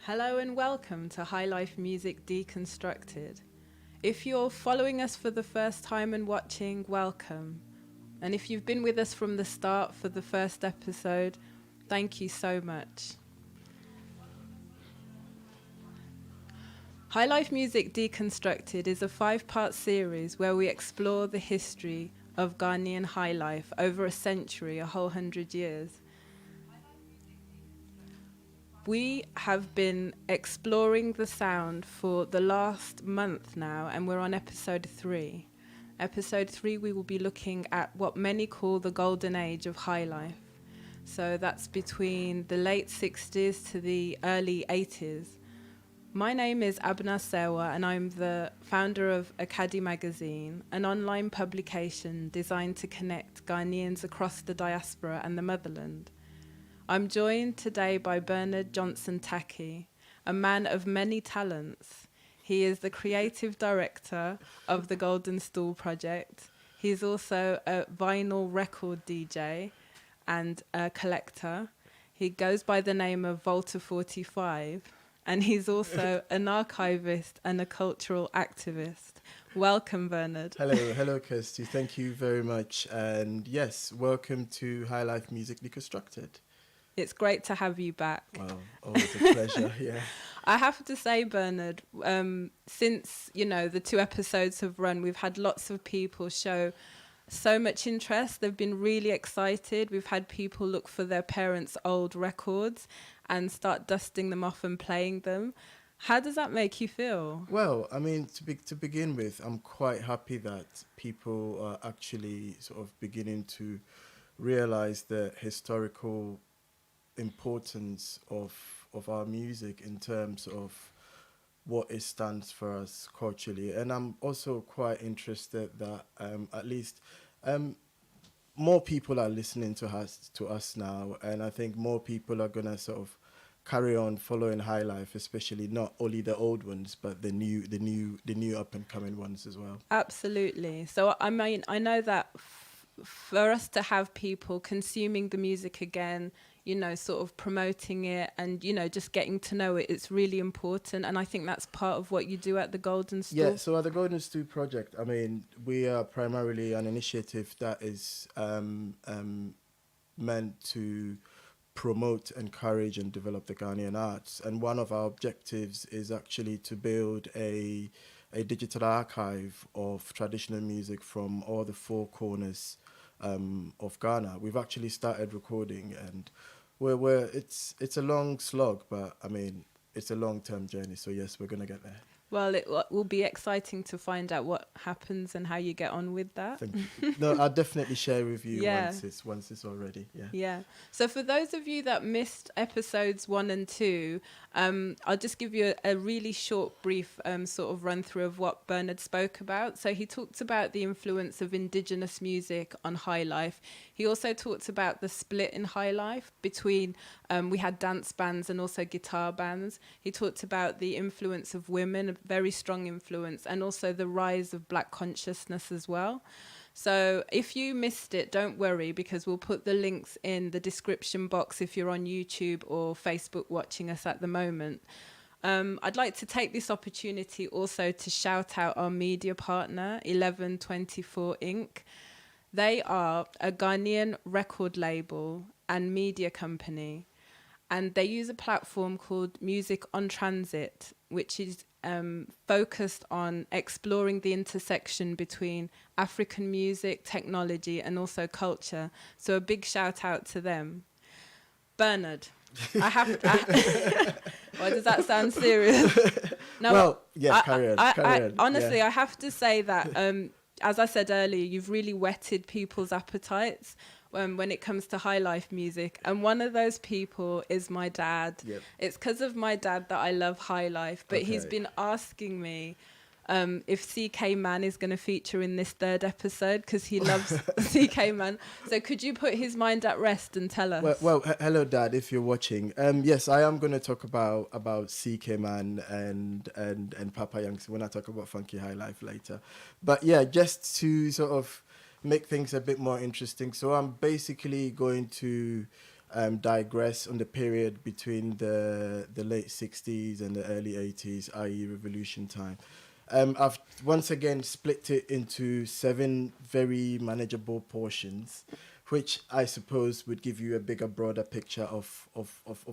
Hello and welcome to Highlife Music Deconstructed. If you're following us for the first time and watching, welcome. And if you've been with us from the start for the first episode, thank you so much. Highlife Music Deconstructed is a 5-part series where we explore the history of Ghanaian highlife over a century, a whole 100 years. We have been exploring the sound for the last month now, and we're on episode 3. Episode 3, we will be looking at what many call the golden age of highlife. So that's between the late 60s to the early 80s. My name is Abena Serwaa, and I'm the founder of AKADi magazine, an online publication designed to connect Ghanaians across the diaspora and the motherland. I'm joined today by Bernard Johnson-Tackie, a man of many talents. He is the creative director of the GoldenStool project. He's also a vinyl record DJ and a collector. He goes by the name of Volta 45, and he's also an archivist and a cultural activist. Welcome, Bernard. Hello, Kirsty. Thank you very much. And yes, welcome to Highlife Music Deconstructed. It's great to have you back. Wow, always a pleasure, yeah. I have to say, Bernard, since, the 2 episodes have run, we've had lots of people show so much interest. They've been really excited. We've had people look for their parents' old records and start dusting them off and playing them. How does that make you feel? Well, I mean, to begin with, I'm quite happy that people are actually sort of beginning to realize the historical importance of our music in terms of what it stands for us culturally. And I'm also quite interested that at least more people are listening to us now, and I think more people are gonna sort of carry on following Highlife, especially not only the old ones but the new up and coming ones as well. Absolutely. So I mean, I know that for us to have people consuming the music again, sort of promoting it and, just getting to know it, it's really important. And I think that's part of what you do at the GoldenStool. Yeah, so at the GoldenStool project, I mean, we are primarily an initiative that is meant to promote, encourage and develop the Ghanaian arts. And one of our objectives is actually to build a digital archive of traditional music from all the 4 corners of Ghana. We've actually started recording, and it's a long slog, but I mean, it's a long-term journey. So yes, we're gonna get there. Well, it will be exciting to find out what happens and how you get on with that. Thank you. No, I'll definitely share with you Yeah. once it's all ready. Yeah. Yeah. So for those of you that missed episodes 1 and 2, I'll just give you a really short, brief sort of run through of what Bernard spoke about. So he talked about the influence of indigenous music on highlife. He also talked about the split in highlife between, we had dance bands and also guitar bands. He talked about the influence of women, a very strong influence, and also the rise of Black consciousness as well. So if you missed it, don't worry, because we'll put the links in the description box if you're on YouTube or Facebook watching us at the moment. I'd like to take this opportunity also to shout out our media partner, 1124 Inc. They are a Ghanaian record label and media company, and they use a platform called Music on Transit, which is focused on exploring the intersection between African music, technology, and also culture. So a big shout out to them. Bernard, why does that sound serious? No, well, yeah, carry on. Honestly, yeah. I have to say that, as I said earlier, you've really whetted people's appetites when it comes to highlife music. And one of those people is my dad. Yep. It's because of my dad that I love highlife, but Okay. he's been asking me if CK Mann is going to feature in this 3rd episode, because he loves CK Mann. So could you put his mind at rest and tell us? Well, hello, Dad, if you're watching. Yes, I am going to talk about CK Mann and Papa Youngster when I talk about Funky Highlife later. But yeah, just to sort of make things a bit more interesting. So I'm basically going to digress on the period between the late 60s and the early 80s, i.e. revolution time. I've once again split it into 7 very manageable portions, which I suppose would give you a bigger, broader picture of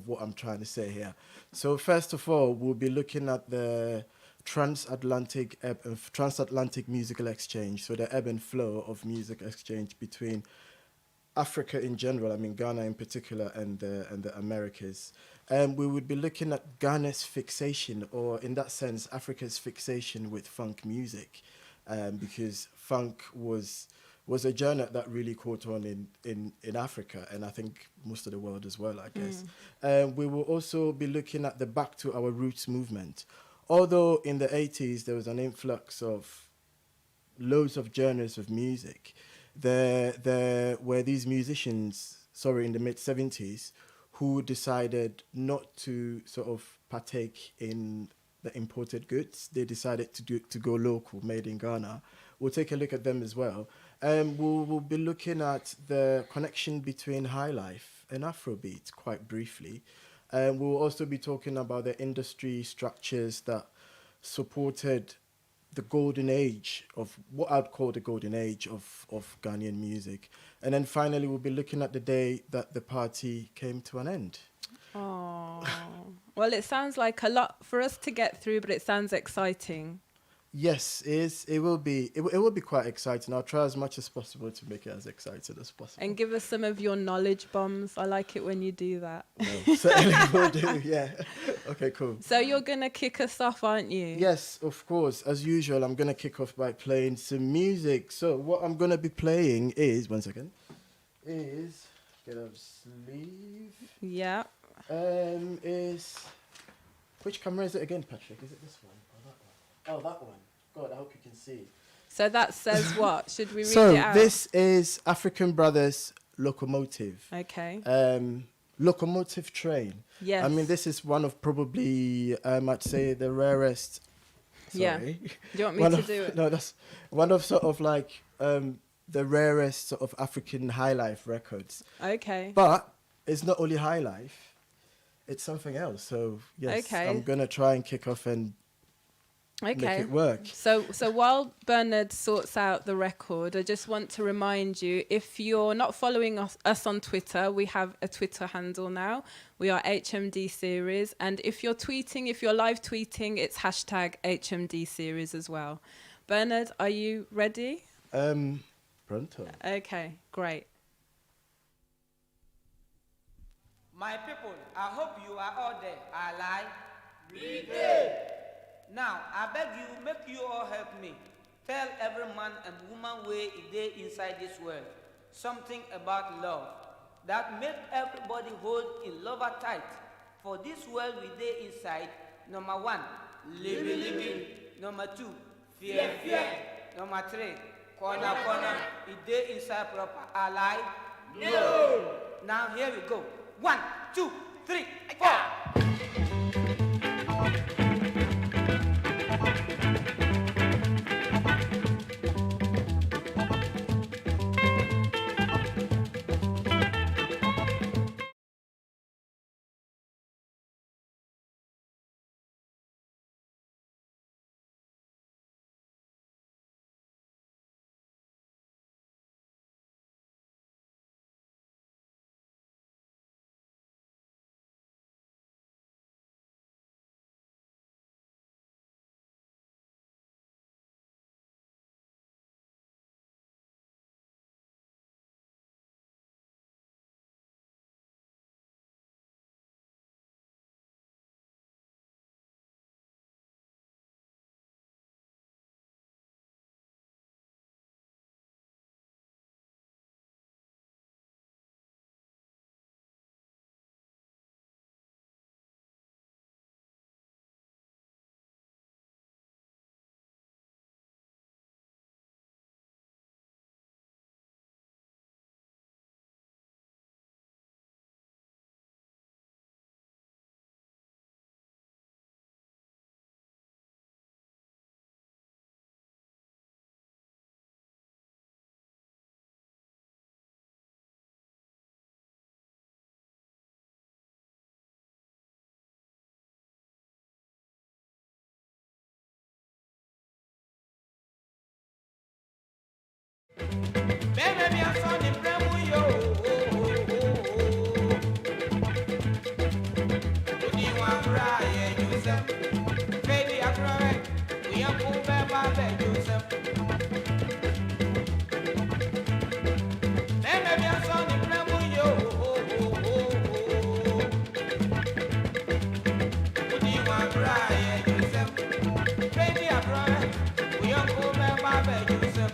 what I'm trying to say here. So first of all, we'll be looking at the transatlantic musical exchange, so the ebb and flow of music exchange between Africa in general, I mean Ghana in particular, and the Americas. We would be looking at Ghana's fixation, or in that sense, Africa's fixation with funk music, because funk was a genre that really caught on in Africa, and I think most of the world as well, I guess. We will also be looking at the Back to Our Roots movement. Although in the 80s there was an influx of loads of genres of music, there were these musicians, in the mid-70s, who decided not to sort of partake in the imported goods. They decided to go local, made in Ghana. We'll take a look at them as well. We'll be looking at the connection between Highlife and Afrobeat quite briefly. We'll also be talking about the industry structures that supported the golden age of what I'd call the golden age of Ghanaian music. And then finally, we'll be looking at the day that the party came to an end. Oh, well, it sounds like a lot for us to get through, but it sounds exciting. Yes, it will be. It will be quite exciting. I'll try as much as possible to make it as exciting as possible. And give us some of your knowledge bombs. I like it when you do that. No, certainly will do, yeah. Okay, cool. So you're going to kick us off, aren't you? Yes, of course. As usual, I'm going to kick off by playing some music. So what I'm going to be playing is, one second, is, get out of sleeve. Yeah. Which camera is it again, Patrick? Is it this one or that one? Oh, that one. God, I hope you can see. So that says what? Should we read it So out? this is African Brothers Locomotive. Okay. Locomotive Train. Yes. I mean, this is one of probably, I'd say, the rarest. Sorry. Yeah. Do you want me to do it? No, that's one of sort of like the rarest sort of African highlife records. Okay. But it's not only highlife, it's something else. So yes, Okay. I'm gonna try and kick off and make it work. So while Bernard sorts out the record, I just want to remind you, if you're not following us on Twitter, we have a Twitter handle now. We are HMDSeries. And if you're live tweeting, it's hashtag HMDSeries as well. Bernard, are you ready? Pronto. Okay, great. My people, I hope you are all there. I lie. We did. Now, I beg you, make you all help me. Tell every man and woman where they inside this world something about love that make everybody hold in love tight. For this world we they inside, number 1, living. Number 2, fear. Number 3, corner. If they inside proper, alive? No. Now here we go. 1, 2, 3, 4. Joseph. Baby, I cry. We are cool, baby, Joseph. Then maybe I saw the plan yo. What do you want, cry, Joseph? Baby, I cry. We are cool, baby, Joseph.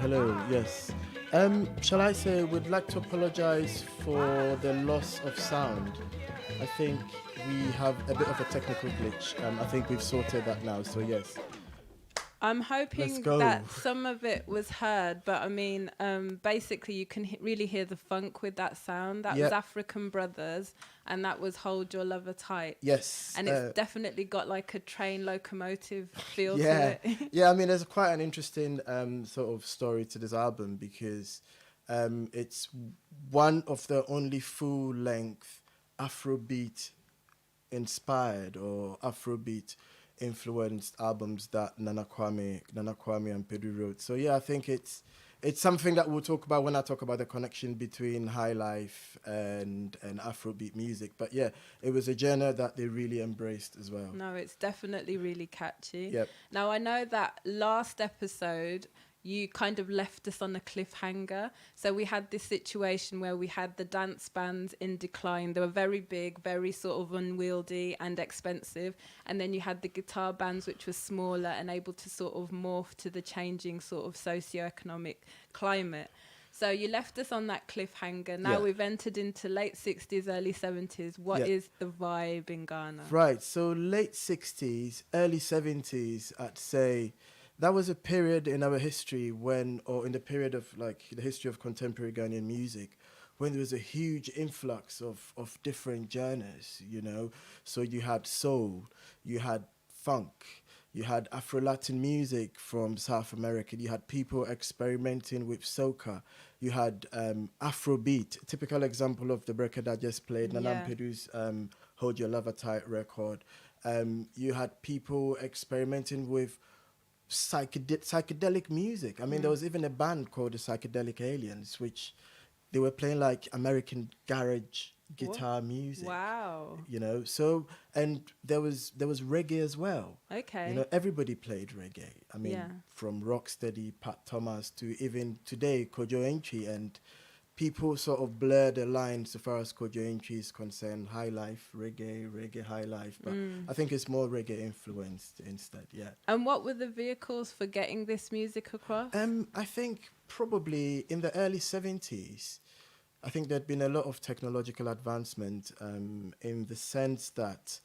Hello. Yes. Shall I say we'd like to apologize for the loss of sound. I think we have a bit of a technical glitch. I think we've sorted that now. So yes. I'm hoping that some of it was heard, but I mean, basically you can really hear the funk with that sound. That was African Brothers, and that was Hold Your Lover Tight. Yes. And it's definitely got like a train locomotive feel to it. Yeah, I mean, there's quite an interesting sort of story to this album because It's one of the only full-length Afrobeat inspired or Afrobeat influenced albums that Nana Kwame and Pedu wrote. So yeah, I think it's something that we'll talk about when I talk about the connection between Highlife and Afrobeat music. But yeah, it was a genre that they really embraced as well. No, it's definitely really catchy. Yep. Now, I know that last episode, you kind of left us on a cliffhanger. So we had this situation where we had the dance bands in decline. They were very big, very sort of unwieldy and expensive. And then you had the guitar bands, which were smaller and able to sort of morph to the changing sort of socioeconomic climate. So you left us on that cliffhanger. Now we've entered into late 60s, early 70s. What is the vibe in Ghana? Right. So late 60s, early 70s, I'd say that was a period in our history when, or in the period of like the history of contemporary Ghanaian music, when there was a huge influx of different genres, you know. So you had soul, you had funk, you had Afro-Latin music from South America, you had people experimenting with soca, you had Afrobeat, typical example of the record I just played, Nana Mpedu's Hold Your Lover Tight record. You had people experimenting with psychedelic music. I mean, there was even a band called the Psychedelic Aliens, which they were playing like American garage guitar music. Wow. You know, so, and there was reggae as well. Okay. You know, everybody played reggae. I mean, from Rocksteady, Pat Thomas, to even today, Kojo Entry, and people sort of blur the lines so far as Kojo Entry is concerned. Highlife, reggae, highlife. But I think it's more reggae influenced instead, yeah. And what were the vehicles for getting this music across? I think probably in the early 70s, I think there'd been a lot of technological advancement in the sense that,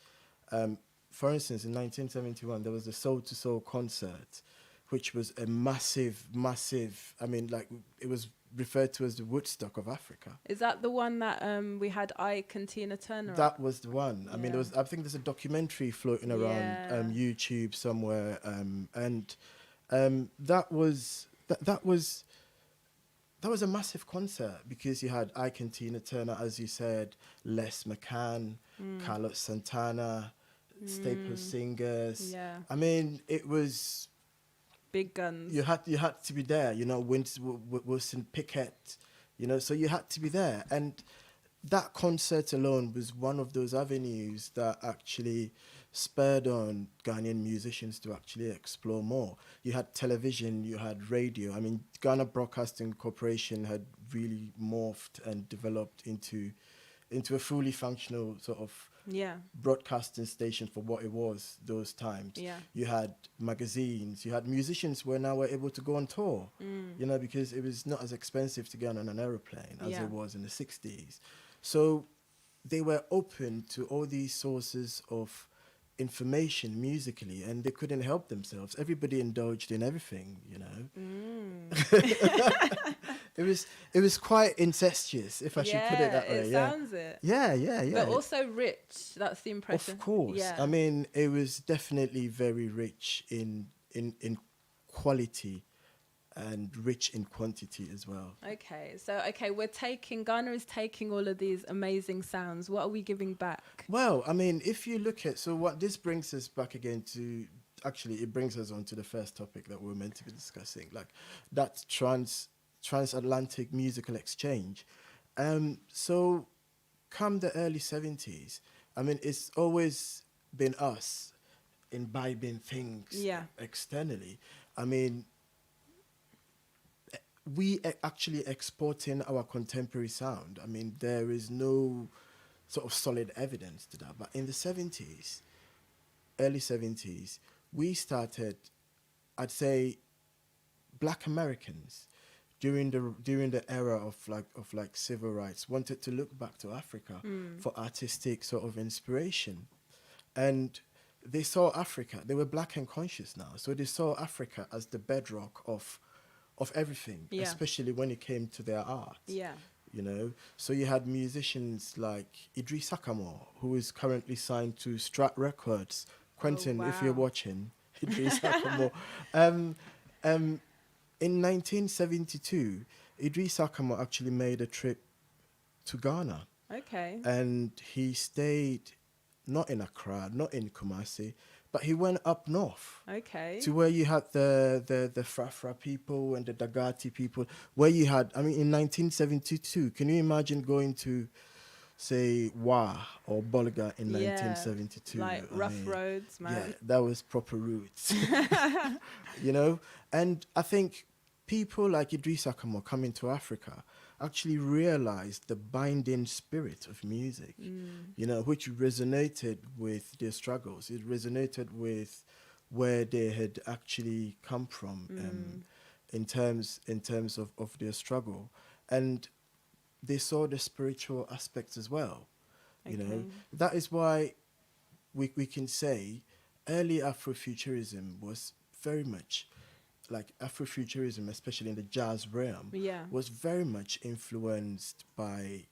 for instance, in 1971, there was the Soul to Soul concert, which was a massive, I mean, like, it was referred to as the Woodstock of Africa. Is that the one that we had Ike and Tina Turner? That was the one. I mean, I think there's a documentary floating around YouTube somewhere, and that was a massive concert because you had Ike and Tina Turner, as you said, Les McCann, Carlos Santana, Staple Singers. Yeah. I mean, it was big guns. You had to be there, you know, Wilson Pickett, you know, so you had to be there. And that concert alone was one of those avenues that actually spurred on Ghanaian musicians to actually explore more. You had television, you had radio. I mean, Ghana Broadcasting Corporation had really morphed and developed into a fully functional sort of broadcasting station for what it was those times. Yeah. You had magazines, you had musicians who now were able to go on tour, you know, because it was not as expensive to get on an aeroplane as it was in the 60s. So they were open to all these sources of information musically, and they couldn't help themselves. Everybody indulged in everything, you know. It was quite incestuous, if I should put it that way. It sounds it. Yeah. But also rich. That's the impression. Of course. Yeah. I mean, it was definitely very rich in quality and rich in quantity as well. Okay, so Ghana is taking all of these amazing sounds. What are we giving back? Well, I mean, if you look at, so what this brings us back again to, actually it brings us on to the first topic that we're meant to be discussing, like that transatlantic musical exchange. So come the early 70s, I mean, it's always been us imbibing things externally. I mean, we actually exporting our contemporary sound. I mean, there is no sort of solid evidence to that. But in the 70s, early 70s, we started, I'd say, Black Americans during the era of civil rights wanted to look back to Africa for artistic sort of inspiration. And they saw Africa, they were black and conscious now, so they saw Africa as the bedrock of everything, especially when it came to their art. Yeah. You know, so you had musicians like Idris Sakamore, who is currently signed to Strat Records. Quentin, if you're watching, Idris Sakamore. In 1972, Idris Akamo actually made a trip to Ghana. Okay. And he stayed not in Accra, not in Kumasi, but he went up north. Okay. To where you had the Frafra people and the Dagati people, where you had, I mean, in 1972, can you imagine going to, say, Wa or Bolga in 1972? Like rough roads, man. Yeah, that was proper roots. You know? And I think people like Idris Akamo coming to Africa actually realized the binding spirit of music, you know, which resonated with their struggles. It resonated with where they had actually come from in terms of their struggle. And they saw the spiritual aspects as well. You know, that is why we can say early Afrofuturism was very much like Afrofuturism, especially in the jazz realm, was very much influenced by,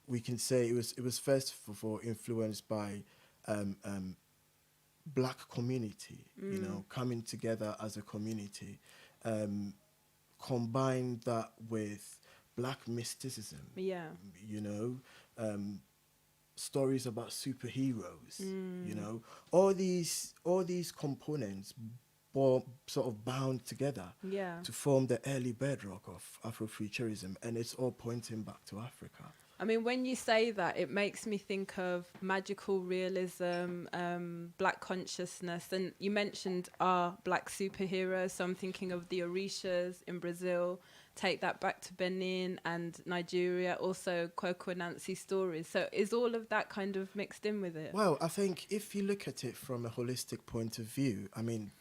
we can say it was first of all influenced by black community, you know, coming together as a community, combined that with black mysticism, you know, stories about superheroes, you know, all these components sort of bound together to form the early bedrock of Afrofuturism, and it's all pointing back to Africa. I mean, when you say that, it makes me think of magical realism, black consciousness, and you mentioned our black superheroes, so I'm thinking of the Orishas in Brazil, take that back to Benin and Nigeria, also Kwaa Nancy stories. So is all of that kind of mixed in with it? Well, I think if you look at it from a holistic point of view, I mean,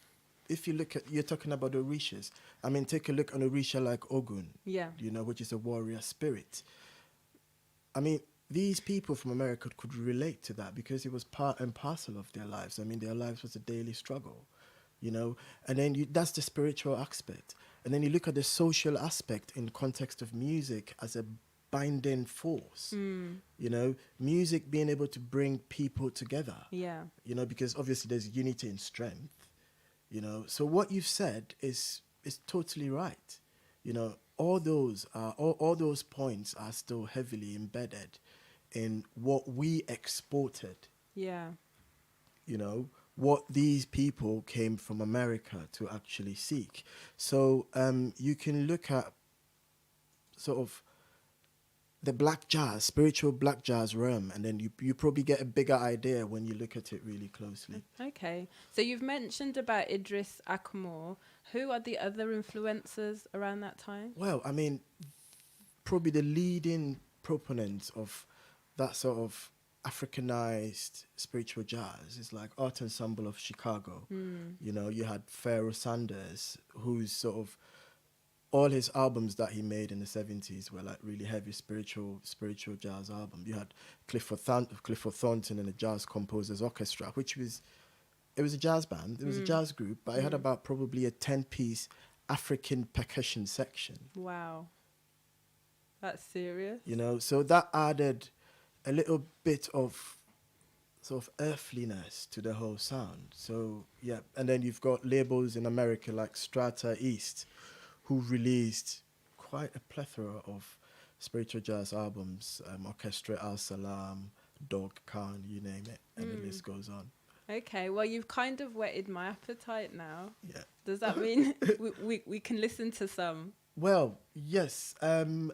if you look at, you're talking about Orishas. I mean, take a look on Orisha like Ogun, you know, which is a warrior spirit. I mean, these people from America could relate to that because it was part and parcel of their lives. I mean, their lives was a daily struggle, you know, and then that's the spiritual aspect. And then you look at the social aspect in context of music as a binding force, you know, music being able to bring people together, you know, because obviously there's unity in strength. You know, so what you've said is totally right. You know, all those points are still heavily embedded in what we exported. You know, what these people came from America to actually seek. So you can look at sort of the black jazz, spiritual black jazz realm, and then you probably get a bigger idea when you look at it really closely. Okay. So you've mentioned about Idris Akamo. Who are the other influencers around that time? Well, I mean, probably the leading proponents of that sort of Africanized spiritual jazz is like Art Ensemble of Chicago. You know, you had Pharaoh Sanders, who's sort of, all his albums that he made in the 70s were like really heavy spiritual jazz albums. You had Clifford Thornton and the Jazz Composers Orchestra, which was, it was a jazz band, it was a jazz group, but it had about probably a 10-piece African percussion section. Wow. That's serious. You know, so that added a little bit of sort of earthliness to the whole sound. So, yeah, and then you've got labels in America like Strata East, who released quite a plethora of spiritual jazz albums, Orchestra Al Salam, Dog Khan, you name it, and the list goes on. Okay, well, you've kind of whetted my appetite now. Yeah. Does that mean we can listen to some? Well, yes. I am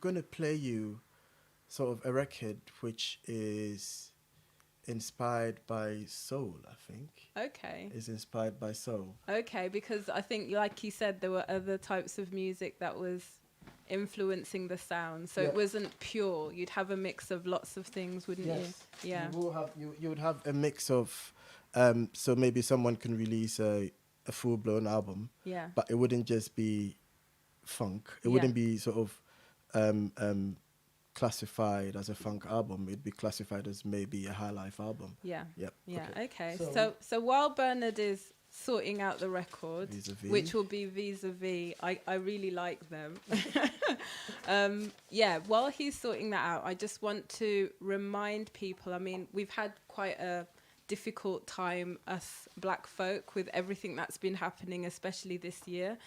going to play you sort of a record which is inspired by soul, I think. Okay. Is inspired by soul. Okay, because I think, like you said, there were other types of music that was influencing the sound. So it wasn't pure. You'd have a mix of lots of things, wouldn't you? Yeah. You would have a mix of, so maybe someone can release a full-blown album. Yeah. But it wouldn't just be funk. It wouldn't be sort of classified as a funk album. It'd be classified as maybe a Highlife album. Yeah. Yep. Yeah. Okay. So while Bernard is sorting out the record, Vis-a-vis. which will be Vis-a-Vis, I really like them. While he's sorting that out, I just want to remind people, I mean, we've had quite a difficult time, us black folk, with everything that's been happening, especially this year.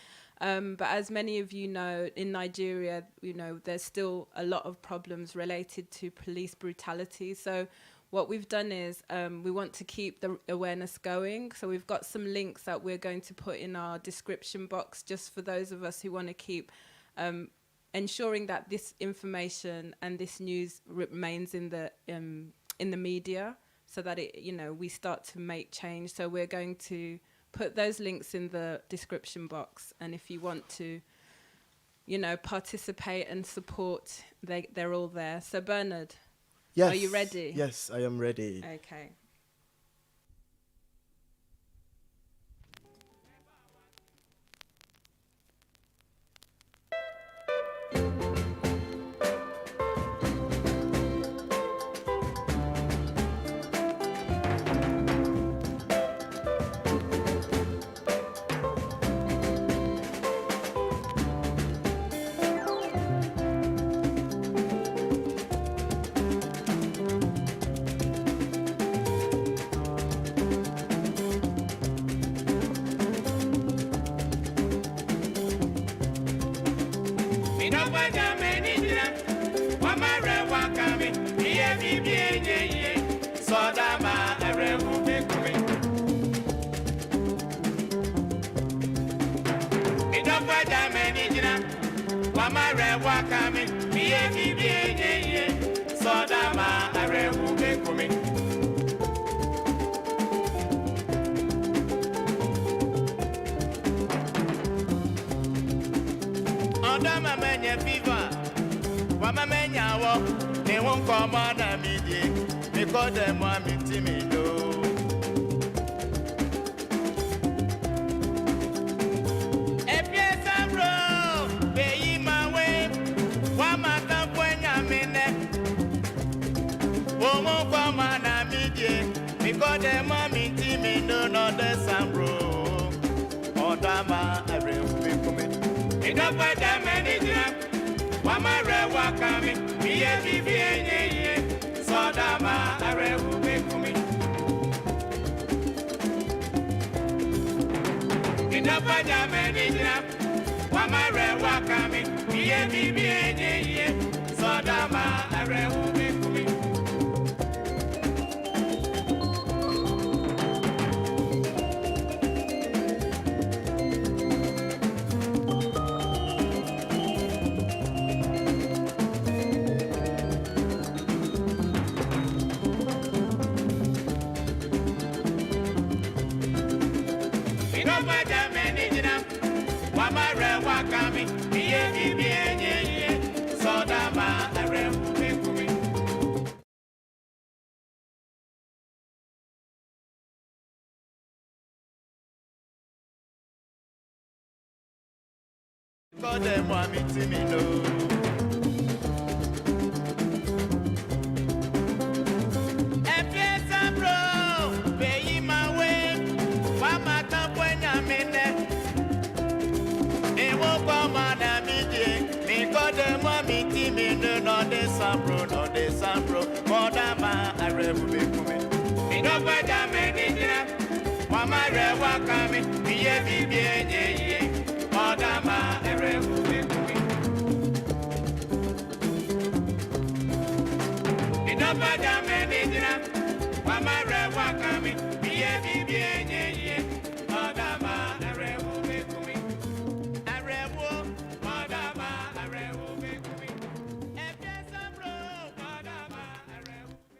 But as many of you know, in Nigeria, you know, there's still a lot of problems related to police brutality. So what we've done is we want to keep the awareness going. So we've got some links that we're going to put in our description box just for those of us who want to keep ensuring that this information and this news remains in the media, so that it, you know, we start to make change. So we're going to put those links in the description box, and if you want to, you know, participate and support, they're all there. So Bernard, Yes. are you ready? Yes, I am ready. Okay.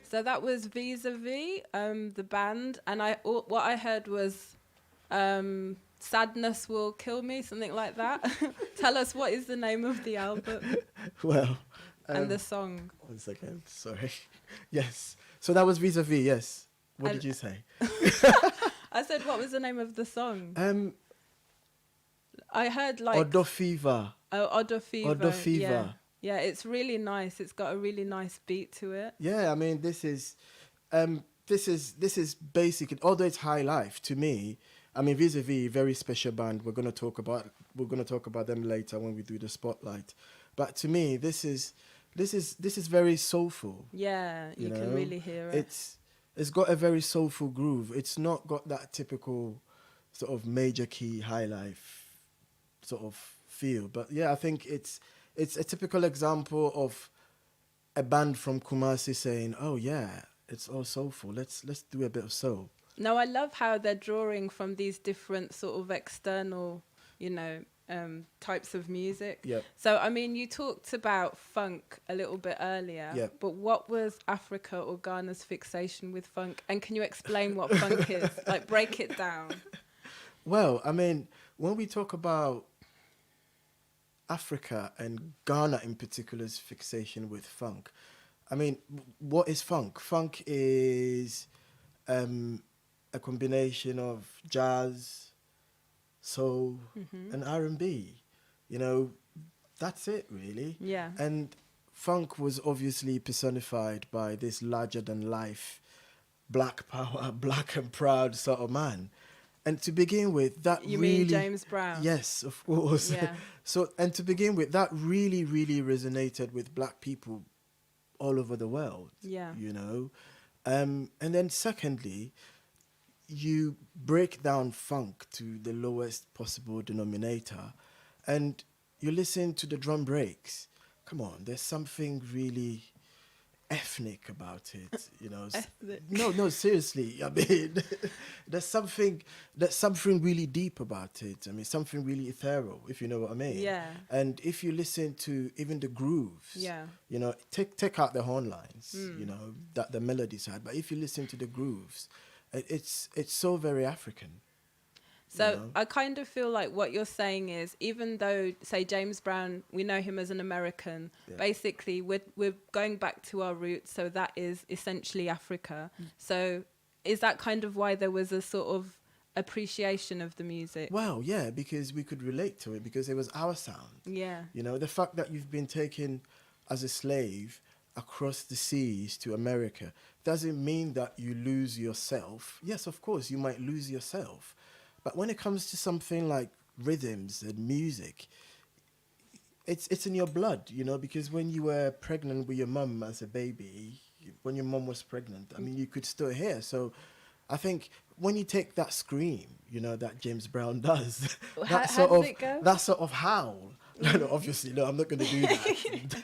So that was Vis-a-Vis, the band, and what I heard was Sadness Will Kill Me, something like that. Tell us, what is the name of the album? Well, and the song. 1 second, sorry. Yes, so that was Vis-a-Vis, yes. What did you say? I said, what was the name of the song? I heard like... Odo Fever. Oh, Odo Fever. Odo Fever. Yeah. Yeah, it's really nice. It's got a really nice beat to it. Yeah, I mean, this is basic. Although it's high life to me, I mean, Vis-a-Vis, very special band. We're gonna talk about them later when we do the spotlight. But to me, this is very soulful. Yeah, you can really hear it. It's got a very soulful groove. It's not got that typical sort of major key high life sort of feel. But yeah, I think it's a typical example of a band from Kumasi saying, "Oh yeah, it's all soulful. Let's do a bit of soul." No, I love how they're drawing from these different sort of external, types of music. Yep. So, I mean, you talked about funk a little bit earlier, Yep. but what was Africa or Ghana's fixation with funk? And can you explain what funk is? Like, break it down. Well, I mean, when we talk about Africa and Ghana in particular's fixation with funk, I mean, what is funk? Funk is a combination of jazz, soul, and R&B. You know, that's it really. Yeah. And funk was obviously personified by this larger than life, black power, black and proud sort of man. And to begin with, that You really... mean James Brown? Yes, of course. Yeah. So, and to begin with, that really, really resonated with black people all over the world. Yeah. You know? And then secondly, you break down funk to the lowest possible denominator and you listen to the drum breaks. Come on, there's something really ethnic about it, you know. Ethnic. No, seriously. I mean, there's something really deep about it. I mean, something really ethereal, if you know what I mean. Yeah. And if you listen to even the grooves, Yeah. you know, take out the horn lines, you know, that the melody side. But if you listen to the grooves, it's so very African. So You know? I kind of feel like what you're saying is, even though, say, James Brown, we know him as an American, basically we're going back to our roots, so that is essentially Africa. So is that kind of why there was a sort of appreciation of the music? Well, yeah, because we could relate to it, because it was our sound. Yeah. You know, the fact that you've been taken as a slave across the seas to America doesn't mean that you lose yourself. Yes, of course, you might lose yourself. But when it comes to something like rhythms and music, it's in your blood, you know, because when you were pregnant with your mum as a baby, when your mum was pregnant, I mean, you could still hear. So I think when you take that scream, you know, that James Brown does, How does it go? that sort of howl. No, obviously, no, I'm not going to do that.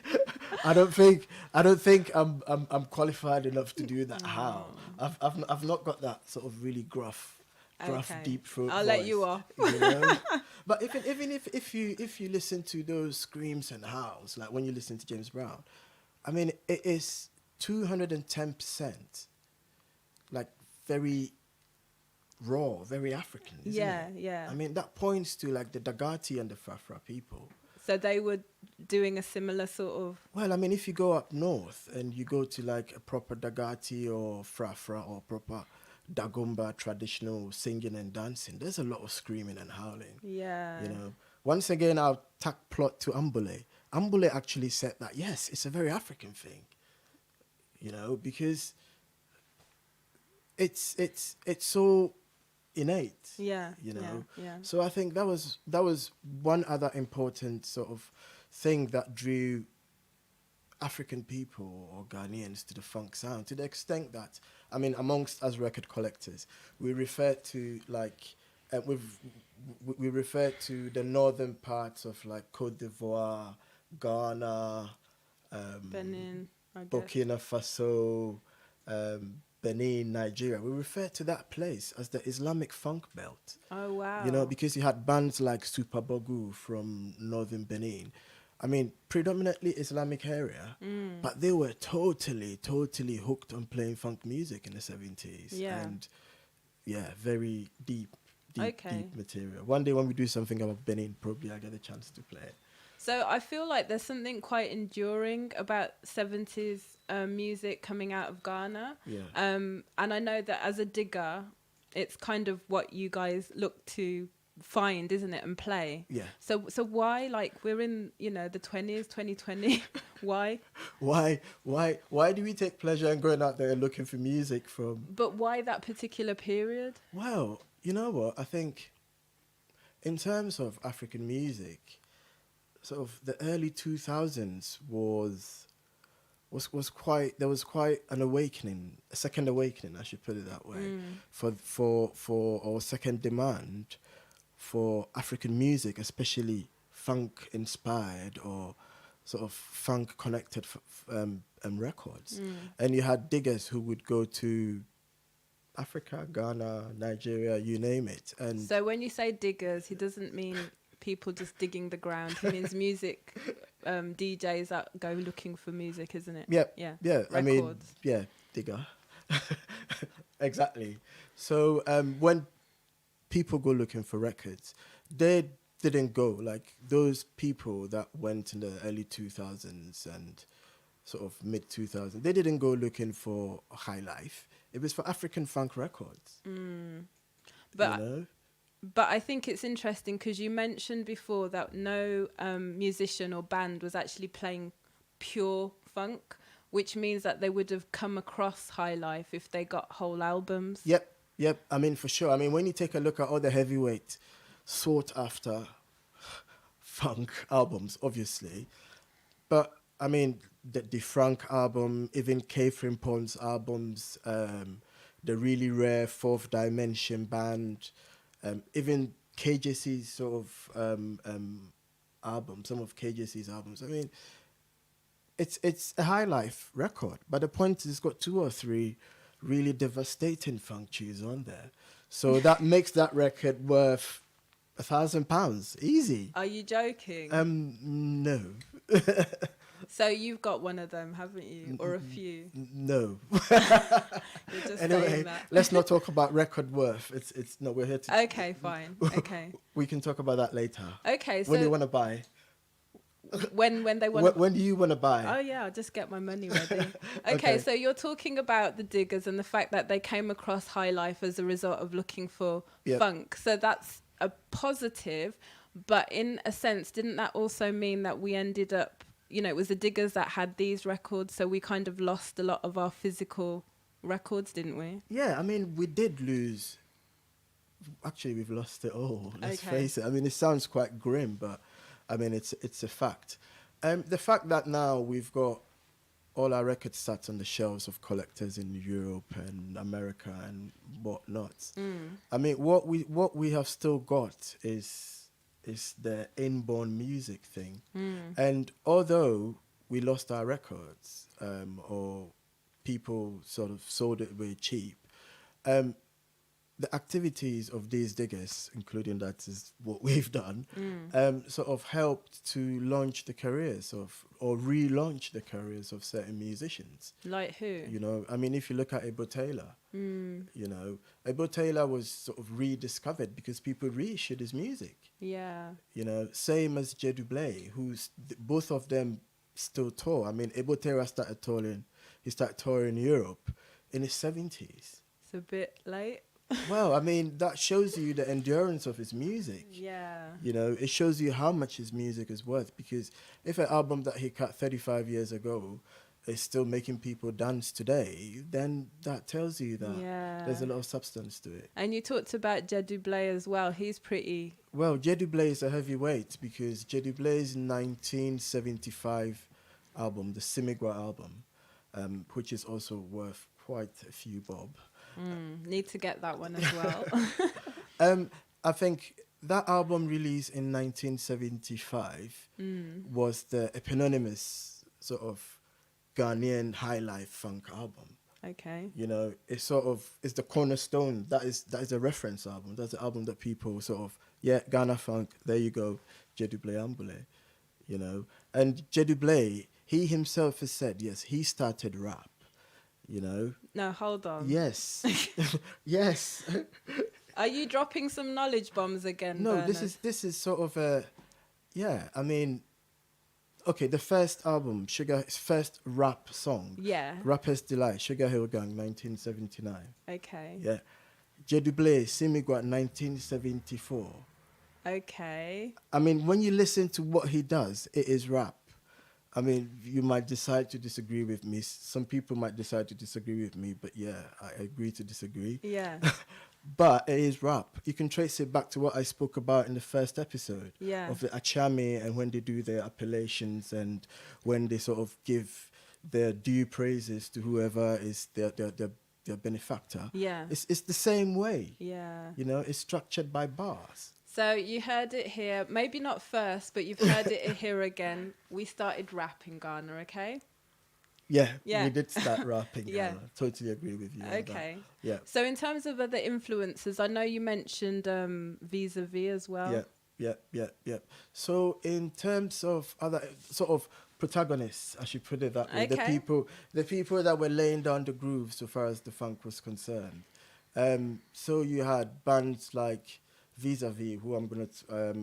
I don't think I'm qualified enough to do that howl. I've not got that sort of really gruff, Okay. deep throat I'll voice, let you off. you know? But even if you listen to those screams and howls, like when you listen to James Brown, I mean, it is 210% like very raw, very African, isn't it? Yeah. I mean, that points to like the Dagati and the Frafra people. So they were doing a similar sort of... Well, I mean, if you go up north and you go to like a proper Dagati or Frafra or proper Dagomba traditional singing and dancing, there's a lot of screaming and howling. Yeah. You know, once again, I'll tack plot to Ambule. Ambule actually said that, yes, it's a very African thing, you know, because it's so innate. Yeah. You know. Yeah. So I think that was one other important sort of thing that drew African people or Ghanaians to the funk sound, to the extent that, I mean, amongst us record collectors, we refer to like, we refer to the northern parts of like Côte d'Ivoire, Ghana, Benin, I guess. Burkina Faso, Benin, Nigeria. We refer to that place as the Islamic funk belt. Oh, wow. You know, because you had bands like Super Bogu from northern Benin. I mean, predominantly Islamic area, but they were totally hooked on playing funk music in the 70s. Yeah. And yeah, very deep Okay. material. One day when we do something about Benin, probably I'll get a chance to play it. So I feel like there's something quite enduring about 70s music coming out of Ghana. Yeah. And I know that as a digger, it's kind of what you guys look to find, isn't it, and play. Yeah. So why, like, we're in, you know, the 20s, 2020, why? Why do we take pleasure in going out there and looking for music from... But why that particular period? Well, you know what? I think in terms of African music, sort of the early 2000s was quite, there was quite an awakening, a second awakening, I should put it that way, for or second demand for African music, especially funk inspired or sort of funk connected records. And you had diggers who would go to Africa, Ghana, Nigeria, you name it. And So when you say diggers, he doesn't mean people just digging the ground. He means music, DJs that go looking for music, isn't it? yeah, Yeah. I mean, Records. yeah, digger. Exactly. So when people go looking for records, they didn't go like those people that went in the early 2000s and sort of mid 2000s. They didn't go looking for Highlife. It was for African funk records. But you know? But I think it's interesting because you mentioned before that no musician or band was actually playing pure funk, which means that they would have come across Highlife if they got whole albums. Yep. I mean, for sure. I mean, when you take a look at all the heavyweight, sought after funk albums, obviously, but I mean, the Frank album, even K. Frimpong's albums, the really rare Fourth Dimension Band, even KJC's sort of album, some of KJC's albums. I mean, it's a Highlife record, but the point is it's got 2 or 3 really devastating funk tunes on there. So that makes that record worth £1,000 easy. Are you joking? No. So you've got one of them, haven't you? Or a few? No. You're just Anyway, saying that. let's not talk about record worth. It's no, we're here to... Okay, fine. Okay. We can talk about that later. Okay, so When you want to buy. when they want When do you want to buy? Oh yeah, I'll just get my money ready. Okay. Okay, so you're talking about the diggers and the fact that they came across Highlife as a result of looking for Yep. funk. So that's a positive, but in a sense, didn't that also mean that we ended up, you know, it was the diggers that had these records, so we kind of lost a lot of our physical records, didn't we? Yeah, I mean, we did lose. Actually, we've lost it all. Let's Okay. face it. I mean, it sounds quite grim, but I mean, it's a fact. The fact that now we've got all our records sat on the shelves of collectors in Europe and America and whatnot. I mean, what we have still got is the inborn music thing. And although we lost our records, or people sort of sold it very cheap, the activities of these diggers, including that is what we've done, sort of helped to launch the careers of, or relaunch the careers of certain musicians. Like who? You know, I mean, if you look at Ebo Taylor, you know, Ebo Taylor was sort of rediscovered because people reissued his music. Yeah. You know, same as Jay Dublé, both of them still tour. I mean, Ebo Taylor started touring in Europe in his 70s. It's a bit late. Well, I mean, that shows you the endurance of his music. Yeah. You know, it shows you how much his music is worth, because if an album that he cut 35 years ago is still making people dance today, then that tells you that there's a lot of substance to it. And you talked about Jay Dublé as well. He's pretty... Well, Jay Dublé is a heavyweight because Jay Dublé's 1975 album, the Simigwa album, which is also worth quite a few bob. Need to get that one as well. I think that album released in 1975 was the eponymous sort of Ghanaian highlife funk album. Okay. You know, it's sort of, it's the cornerstone. That is a reference album. That's the album that people sort of, Ghana funk, there you go, Jay Dublé Ambule, you know. And Jay Dublé, he himself has said, yes, he started rap, you know. No, hold on. Yes. Yes. Are you dropping some knowledge bombs again, No, Bernard? this is sort of a, I mean, okay, the first album, his first rap song. Yeah. Rapper's Delight, Sugar Hill Gang, 1979. Okay. Yeah. Jay Dublé, Simigwa, 1974. Okay. I mean, when you listen to what he does, it is rap. I mean, you might decide to disagree with me. Some people might decide to disagree with me, but I agree to disagree. Yeah. But it is rap. You can trace it back to what I spoke about in the first episode of the Achame, and when they do their appellations and when they sort of give their due praises to whoever is their benefactor. Yeah. It's the same way. Yeah. You know, it's structured by bars. So you heard it here, maybe not first, but you've heard it here again. We started rap in Ghana, okay? Yeah, Yeah. we did start rapping. Yeah. I totally agree with you. Okay. On that. Yeah. So in terms of other influences, I know you mentioned Vis-a-Vis as well. Yeah. So in terms of other sort of protagonists, I should put it that way, Okay. the people that were laying down the groove so far as the funk was concerned. So you had bands like Vis-a-Vis, who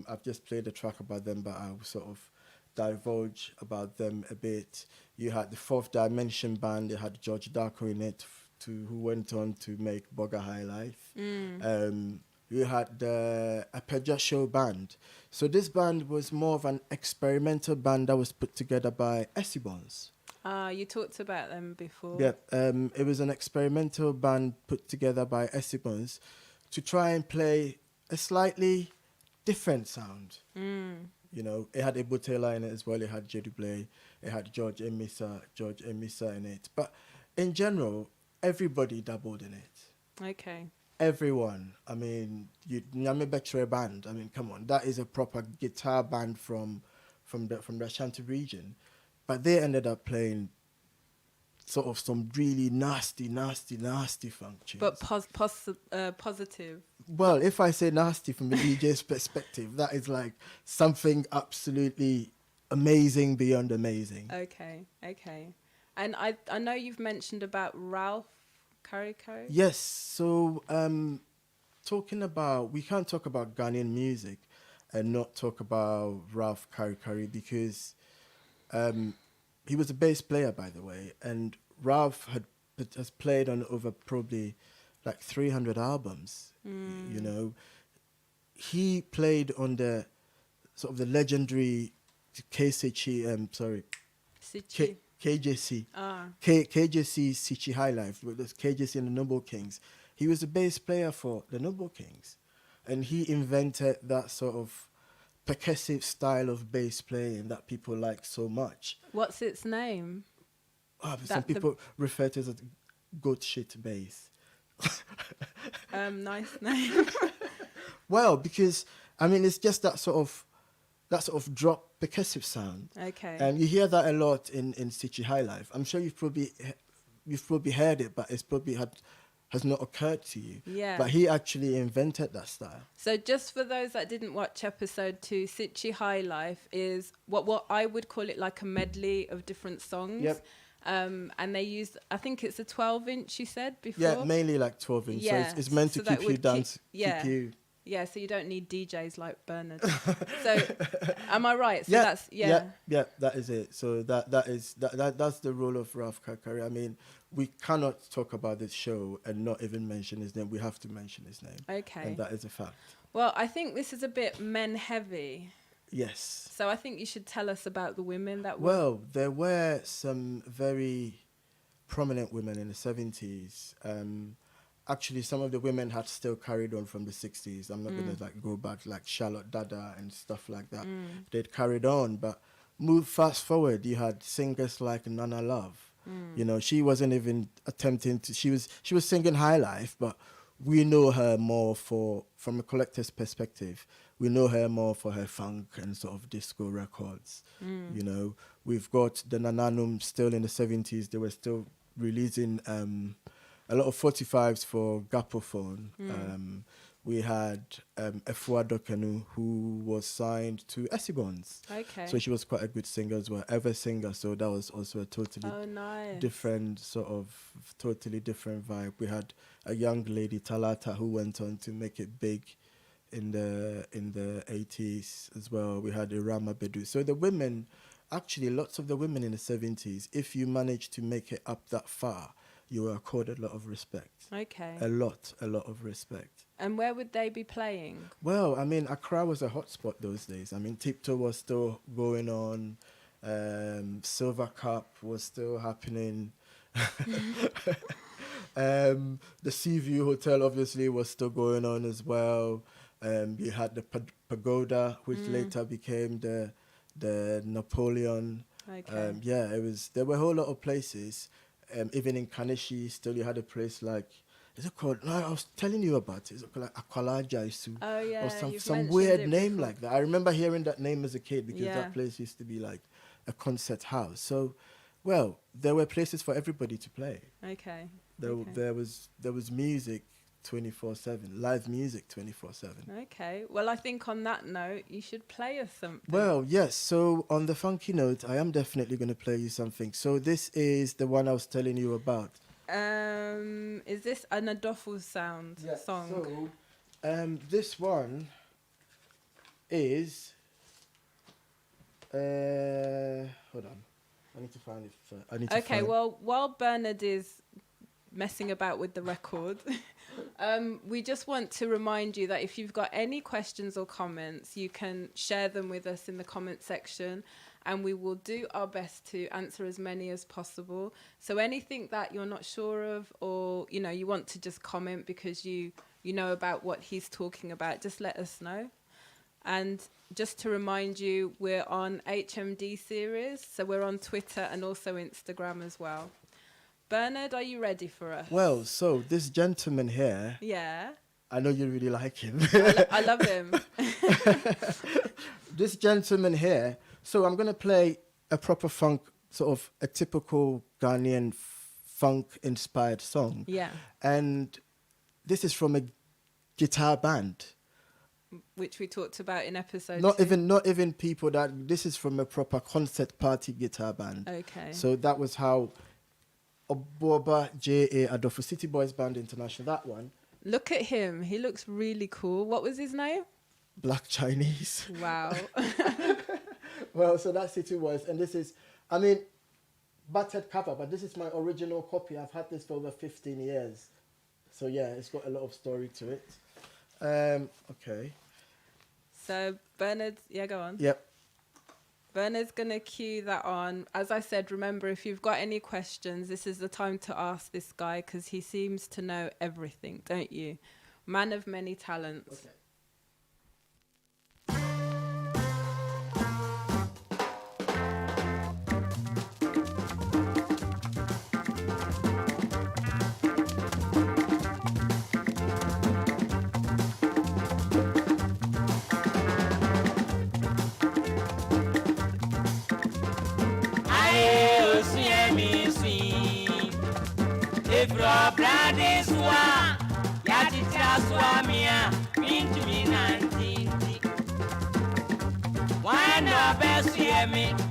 I've just played a track about them, but I'll sort of divulge about them a bit. You had the Fourth Dimension band, they had George Darko in it, who went on to make Bugger Highlife. You had the Apeja Show band. So this band was more of an experimental band that was put together by Essibons. You talked about them before. Yeah, it was an experimental band put together by Essibons to try and play a slightly different sound. You know, it had Ebo Taylor in it as well. It had Jadu Blay. It had George Emisa in it. But in general, everybody dabbled in it. Okay. Everyone. I mean, Nyame Betre band. I mean, come on, that is a proper guitar band from the Ashanti region. But they ended up playing sort of some really nasty funk tunes. But positive. Well, if I say nasty from the DJ's perspective, that is like something absolutely amazing beyond amazing. Okay. And I know you've mentioned about Ralph Kariko. Yes, so we can't talk about Ghanaian music and not talk about Ralph Karikari because he was a bass player, by the way, and Ralph has played on over probably like 300 albums. You know, he played on the sort of the legendary KJC, KJC Sichi Highlife, with this KJC and the Noble Kings. He was a bass player for the Noble Kings, and he invented that sort of percussive style of bass playing that people like so much. What's its name? Some people refer to it as goat shit bass. Nice name. Well, because I mean, it's just that sort of drop percussive sound. Okay. And you hear that a lot in Sichi Highlife. I'm sure you've probably heard it, but it's probably has not occurred to you. Yeah. But he actually invented that style. So just for those that didn't watch episode 2, Sichi Highlife is what I would call it like a medley of different songs. Yep. And they used, I think it's a 12-inch, you said before? Yeah, mainly like 12-inch. Yeah. So it's meant to keep you dance. Keep you. Yeah, so you don't need DJs like Bernard. So, am I right? So yeah, that's that is it. So that's the role of Ralph Kakari. I mean, we cannot talk about this show and not even mention his name. We have to mention his name. Okay. And that is a fact. Well, I think this is a bit men heavy. Yes. So I think you should tell us about the women that were. Well, there were some very prominent women in the 70s. Actually, some of the women had still carried on from the 60s. I'm not going to like go back like Charlotte Dada and stuff like that. They'd carried on, but fast forward, you had singers like Nana Love. You know, she wasn't even attempting to. She was singing High Life, but we know her more from a collector's perspective. We know her more for her funk and sort of disco records. You know, we've got the Nananum still in the 70s. They were still releasing a lot of 45s for Gapophone. We had Efua Dokenu, who was signed to Essibons. Okay. So she was quite a good singer as well, ever singer. So that was also a totally different totally different vibe. We had a young lady, Talata, who went on to make it big in the 80s as well. We had Irama Bedu. So the women, actually lots of the women in the 70s, if you managed to make it up that far, you were accorded a lot of respect. Okay. A lot of respect. And where would they be playing? Well, I mean, Accra was a hotspot those days. I mean, Tiptoe was still going on. Silver Cup was still happening. The Seaview Hotel, obviously, was still going on as well. You had the Pagoda, which later became the Napoleon. Okay. There were a whole lot of places. Even in Kanishi, still you had a place like is it called? No, I was telling you about it. Is it called like Akwalaja Isu? Oh yeah, Or some you've mentioned weird it name before. like that. I remember hearing that name as a kid because Yeah. that place used to be like a concert house. So, well, there were places for everybody to play. Okay. There was music 24/7, live music 24/7. Okay. Well, I think on that note, you should play us something. Well, yes. So on the funky note, I am definitely going to play you something. So this is the one I was telling you about. Is this an Adolfo Sound song? So, this one is. Hold on, I need to find it. Okay. Well, while Bernard is messing about with the record, we just want to remind you that if you've got any questions or comments, you can share them with us in the comment section, and we will do our best to answer as many as possible. So anything that you're not sure of, or you want to just comment because you know about what he's talking about, just let us know. And just to remind you, we're on HMDSeries, so we're on Twitter and also Instagram as well. Bernard, are you ready for us? Well, so this gentleman here, Yeah. I know you really like him. I love him. This gentleman here, so I'm going to play a proper funk, sort of a typical Ghanaian funk-inspired song. Yeah. And this is from a guitar band. Which we talked about in episode Not 2. not even people that, this is from a proper concert party guitar band. Okay. So that was how Obiba J.A. Adolfo City Boys Band International, that one. Look at him. He looks really cool. What was his name? Black Chinese. Wow. Well, so that's City Boys. And this is, battered cover, but this is my original copy. I've had this for over 15 years. So yeah, it's got a lot of story to it. Okay. So Bernard, go on. Yep. Bernard's going to cue that on. As I said, remember, if you've got any questions, this is the time to ask this guy because he seems to know everything, don't you? Man of many talents. Okay.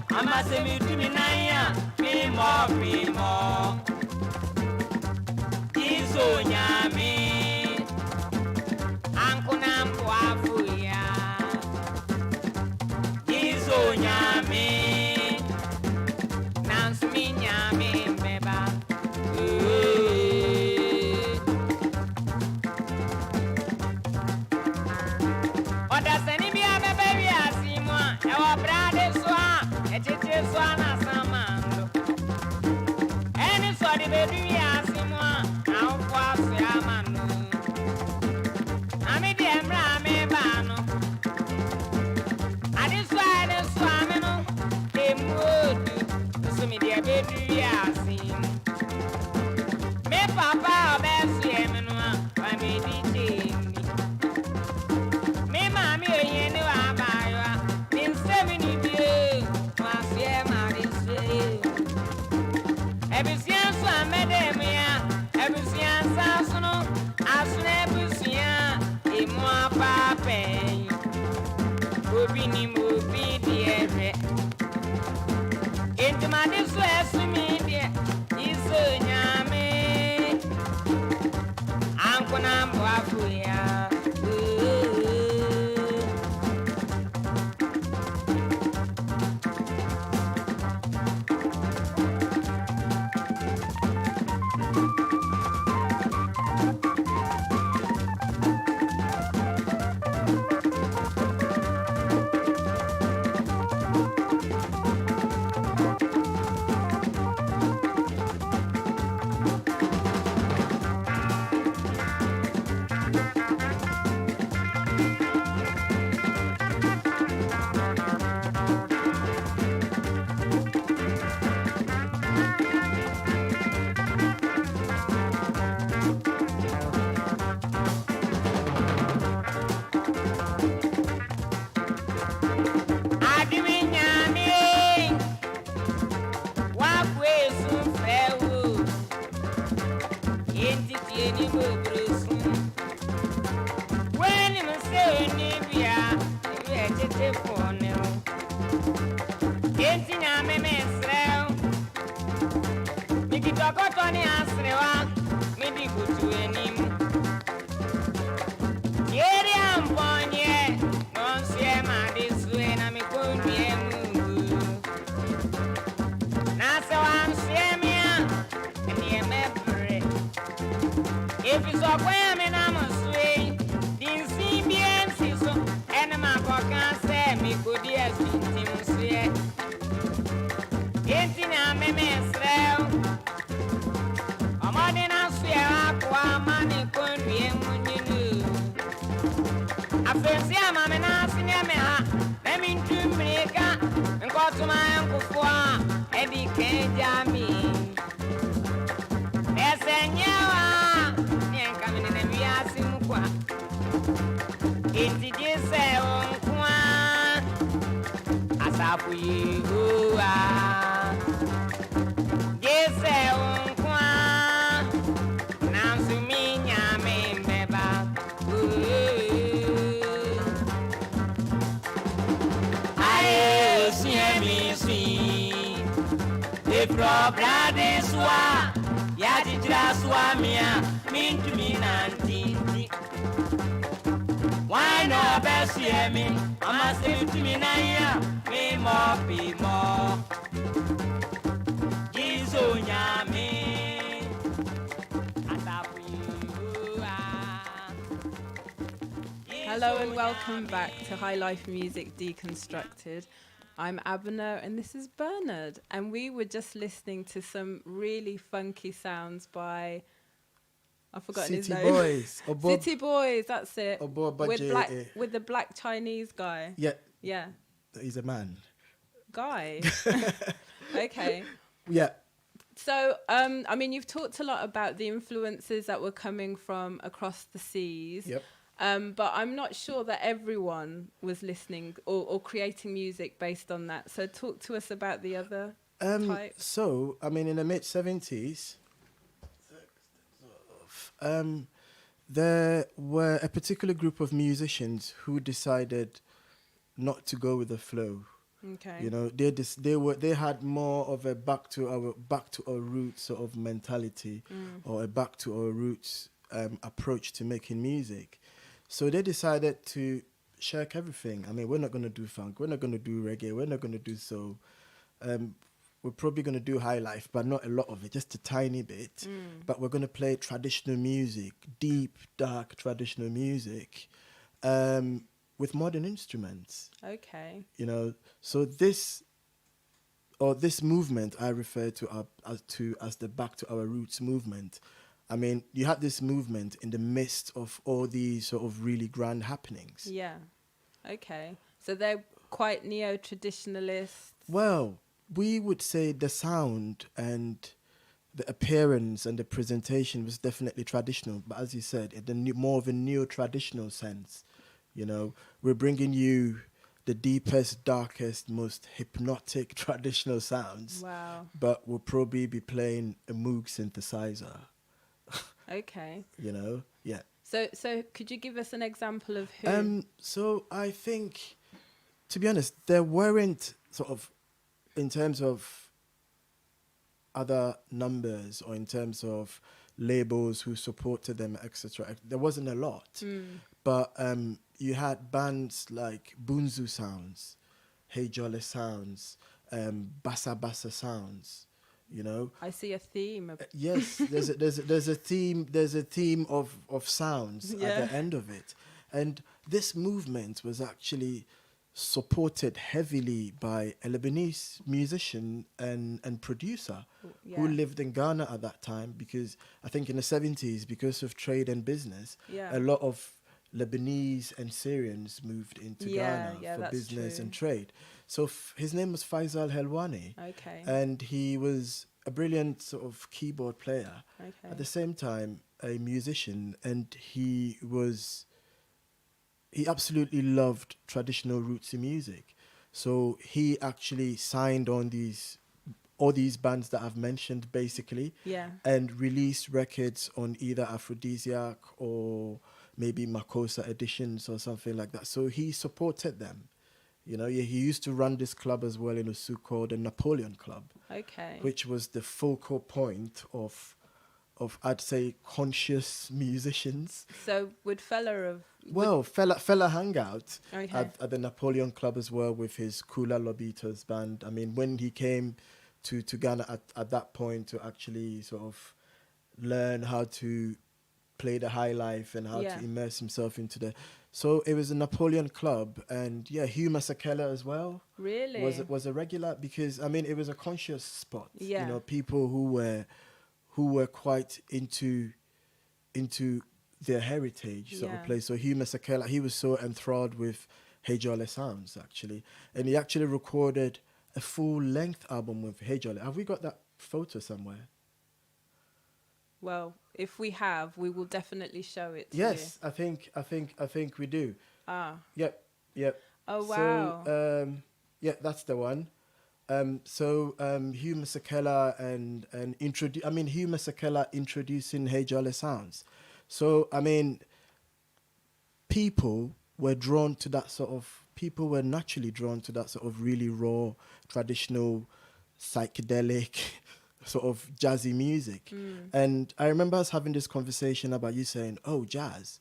I'ma say me to me naya, me more. Iso nyami, anko nampo afuya. Iso nyami, nansumi nyami beba. Oda seni biya bebe biya simwa, ewa brade swa. Swana samando. Any sort of baby, Asimwa, now for Yamano. I'm the Emrame Bano. I decided to swamino, they moved to me, dear baby, Asim. Me papa, best Yamano, I made it. Me mammy, you know, I'm in 70 years. Every science I made him, every science I saw, I slept with a more papa. Moving, dear. Into my distress, media is a yame. Uncle Namboafuya. any bubbles. When you say Nibia, you are just for now. Getting a Mensah. Make it talk on the answer, maybe go to any. Jerry Hansen Black Beats, don't say my this way, I'm going to be a move. Now, so I'm saying, and the memory. If it's a way, I'm a sway. This CBN so, and my book can say me good years, Tim. Getting a Mensah. I'm on the answer, Kwaa, money, couldn't be a moon. I fancy I'm an ass in Abena. Let me to make and go to my uncle Kwaa, Eddie Kajami. There's a new one coming in the Viasimukwa. Indigenous Kwaa, as I put you. Yes, Kwaa, now to me, Yamin Beba. I see me see the problem is why Yaditra Swamia mean to me, Nanti. Why not best hear me? I must say to me, Naya, me more, be more. Gizo Yami, Hello and welcome back to Highlife Music Deconstructed. I'm Abena and this is Bernard, and we were just listening to some really funky sounds by, I've forgotten his name. Boys. City Boys, that's it. Obiba With the black Chinese guy. Yeah. Yeah. He's a man. Guy. Okay. Yeah. So, I mean, you've talked a lot about the influences that were coming from across the seas. Yep. But I'm not sure that everyone was listening or creating music based on that. So talk to us about the other types. So, I mean, in the mid-70s, there were a particular group of musicians who decided not to go with the flow. Okay. You know, they had more of a back to our roots sort of mentality, or a back to our roots approach to making music. So they decided to shirk everything. I mean, we're not going to do funk, we're not going to do reggae, we're not going to do soul. We're probably going to do high life, but not a lot of it, just a tiny bit. But we're going to play traditional music, deep, dark traditional music, with modern instruments. Okay. You know, so this movement I refer to as the Back to Our Roots movement. I mean, you had this movement in the midst of all these sort of really grand happenings. Yeah. Okay. So they're quite neo-traditionalists. Well, we would say the sound and the appearance and the presentation was definitely traditional, but as you said, in more of a neo-traditional sense. You know, we're bringing you the deepest, darkest, most hypnotic traditional sounds. Wow. But we'll probably be playing a Moog synthesizer. Okay. You know, yeah. So could you give us an example of who? So I think, to be honest, there weren't sort of, in terms of other numbers or in terms of labels who supported them, etc. There wasn't a lot. But you had bands like Bunzu Soundz, Hey Jolly Sounds, Bassa Bassa Sounds. You know, I see a theme. Yes, there's a theme of sounds at the end of it, and this movement was actually supported heavily by a Lebanese musician and producer who lived in Ghana at that time, because I think in the 70s, because of trade and business, a lot of Lebanese and Syrians moved into Ghana for business and trade. So his name was Faisal Helwani. Okay. And he was a brilliant sort of keyboard player. Okay. At the same time, a musician, and he absolutely loved traditional rootsy music. So he actually signed on these all these bands that I've mentioned, basically, Yeah. and released records on either Aphrodisiac or maybe Makosa editions or something like that. So he supported them. You know, he used to run this club as well in Osu called the Napoleon Club, Okay. which was the focal point of I'd say conscious musicians. So would Fella Well, fella hang out Okay. at the Napoleon Club as well with his Kula Lobitos band. I mean, when he came to Ghana at that point to actually sort of learn how to play the high life and how Yeah. to immerse himself into the... So it was a Napoleon Club, and yeah, Hugh Masekela as well really was a regular, because I mean it was a conscious spot. Yeah. You know, people who were quite into their heritage sort Yeah. of place. So Hugh Masekela, he was so enthralled with Hejole Sounds actually, and he actually recorded a full length album with Hejole. Have we got that photo somewhere? Well, if we have, we will definitely show it to Yes, I think we do. you. Ah. Yep. Oh, wow. So, yeah, that's the one. Hugh Masekela and Hugh Masekela introducing Hejole Sounds. So, I mean, people were naturally drawn to that sort of really raw, traditional, psychedelic, sort of jazzy music. And I remember us having this conversation about you saying, oh, jazz.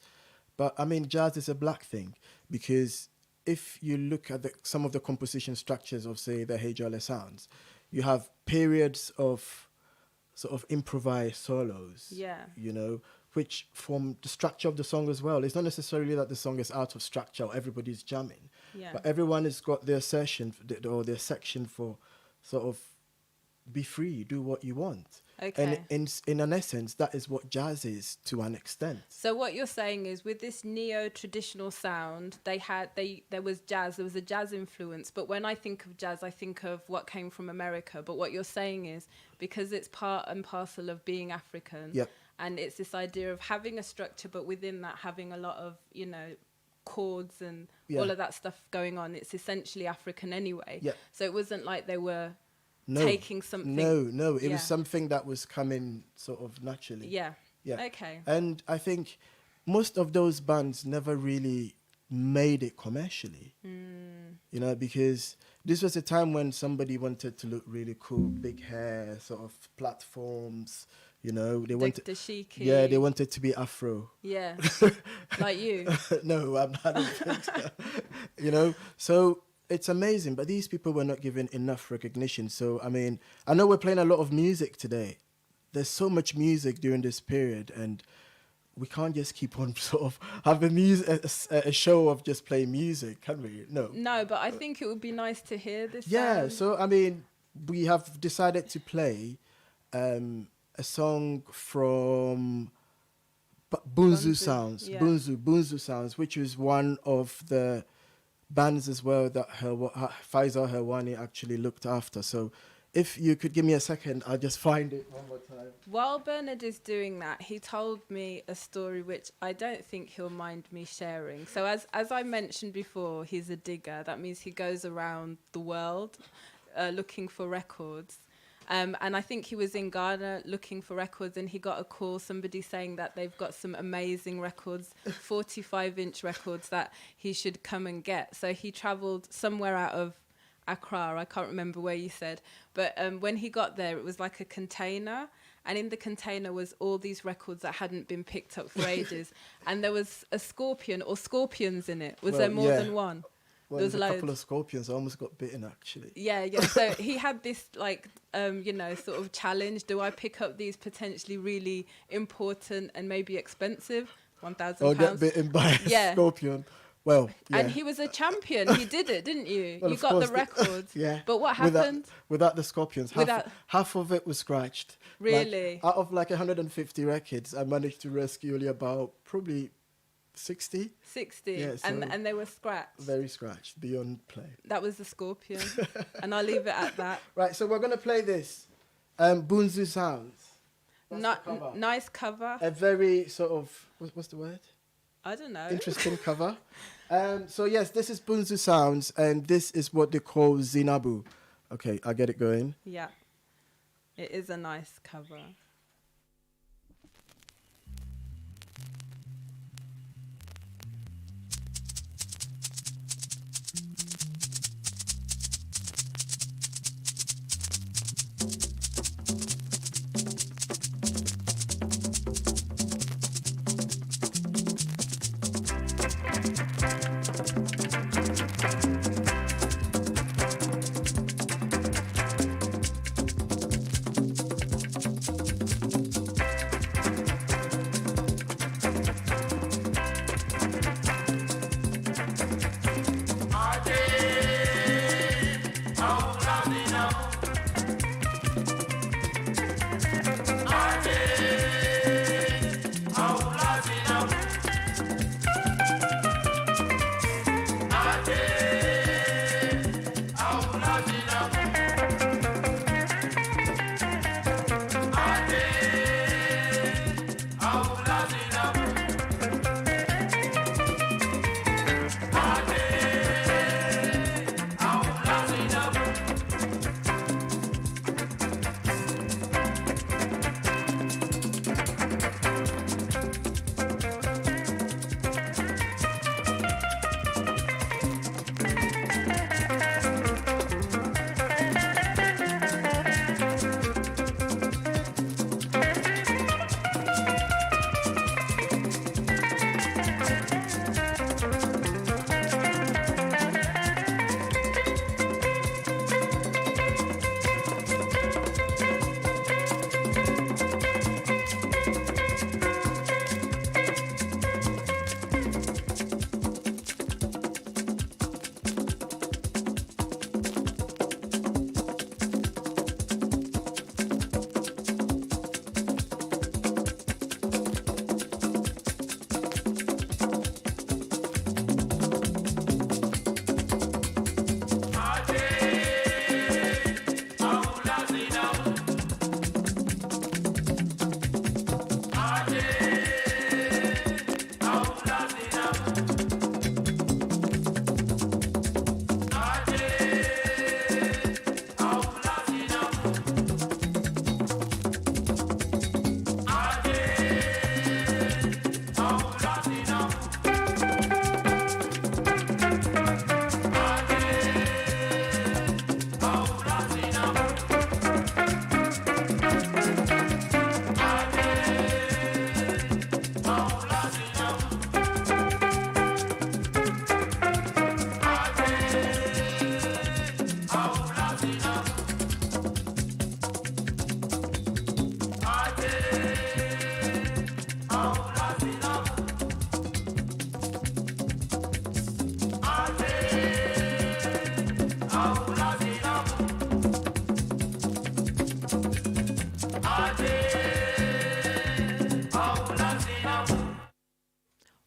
But I mean, jazz is a black thing, because if you look at some of the composition structures of, say, the Hejole Sounds, you have periods of sort of improvised solos, Yeah. you know, which form the structure of the song as well. It's not necessarily that the song is out of structure or everybody's jamming, Yeah. but everyone has got their session or their section for sort of be free, do what you want. Okay. And in an essence, that is what jazz is to an extent. So what you're saying is, with this neo-traditional sound, there was jazz, there was a jazz influence. But when I think of jazz, I think of what came from America. But what you're saying is, because it's part and parcel of being African, Yep. and it's this idea of having a structure, but within that having a lot of, you know, chords and all of that stuff going on. It's essentially African anyway. Yep. So it wasn't like they were No, taking something. No, it Yeah. was something that was coming sort of naturally. Yeah. Yeah. Okay. And I think most of those bands never really made it commercially. You know, because this was a time when somebody wanted to look really cool, big hair, sort of platforms, you know, they wanted... Dashiki. Yeah, they wanted to be Afro. Yeah. Like you. No, I don't think so. You know, so it's amazing, but these people were not given enough recognition. So, I mean, I know we're playing a lot of music today. There's so much music during this period, and we can't just keep on sort of having a show of just playing music, can we? No. No, but I think it would be nice to hear this. Yeah, sound. so, I mean, we have decided to play a song from Bunzu Soundz, yeah. Bunzu Soundz, which was one of the bands as well that Faisal Helwani actually looked after. So if you could give me a second, I'll just find it one more time. While Bernard is doing that, he told me a story which I don't think he'll mind me sharing. So as I mentioned before, he's a digger. That means he goes around the world looking for records. And I think he was in Ghana looking for records, and he got a call, somebody saying that they've got some amazing records, 45-inch records that he should come and get. So he travelled somewhere out of Accra, I can't remember where you said. But when he got there, it was like a container, and in the container was all these records that hadn't been picked up for ages. And there was a scorpion or scorpions in it. Was there more than one? Well, There was there's a couple loads. of scorpions. I almost got bitten, actually. Yeah. So he had this, like, you know, sort of challenge. Do I pick up these potentially really important and maybe expensive £1,000? Or get bitten by a scorpion. Well, yeah. And he was a champion. He did it, didn't you? Well, you of got course, the records. Yeah. But what happened? Without the scorpions, half of it was scratched. Really? Like, out of like 150 records, I managed to rescue only about probably 60. 60. Yeah, and they were scratched. Very scratched, beyond play. That was the scorpion. And I'll leave it at that. Right, so we're going to play this. Bunzu Soundz. Nice cover. A very sort of, what's the word? I don't know. Interesting cover. So yes, this is Bunzu Soundz, and this is what they call Zinabu. Okay, I'll get it going. Yeah. It is a nice cover.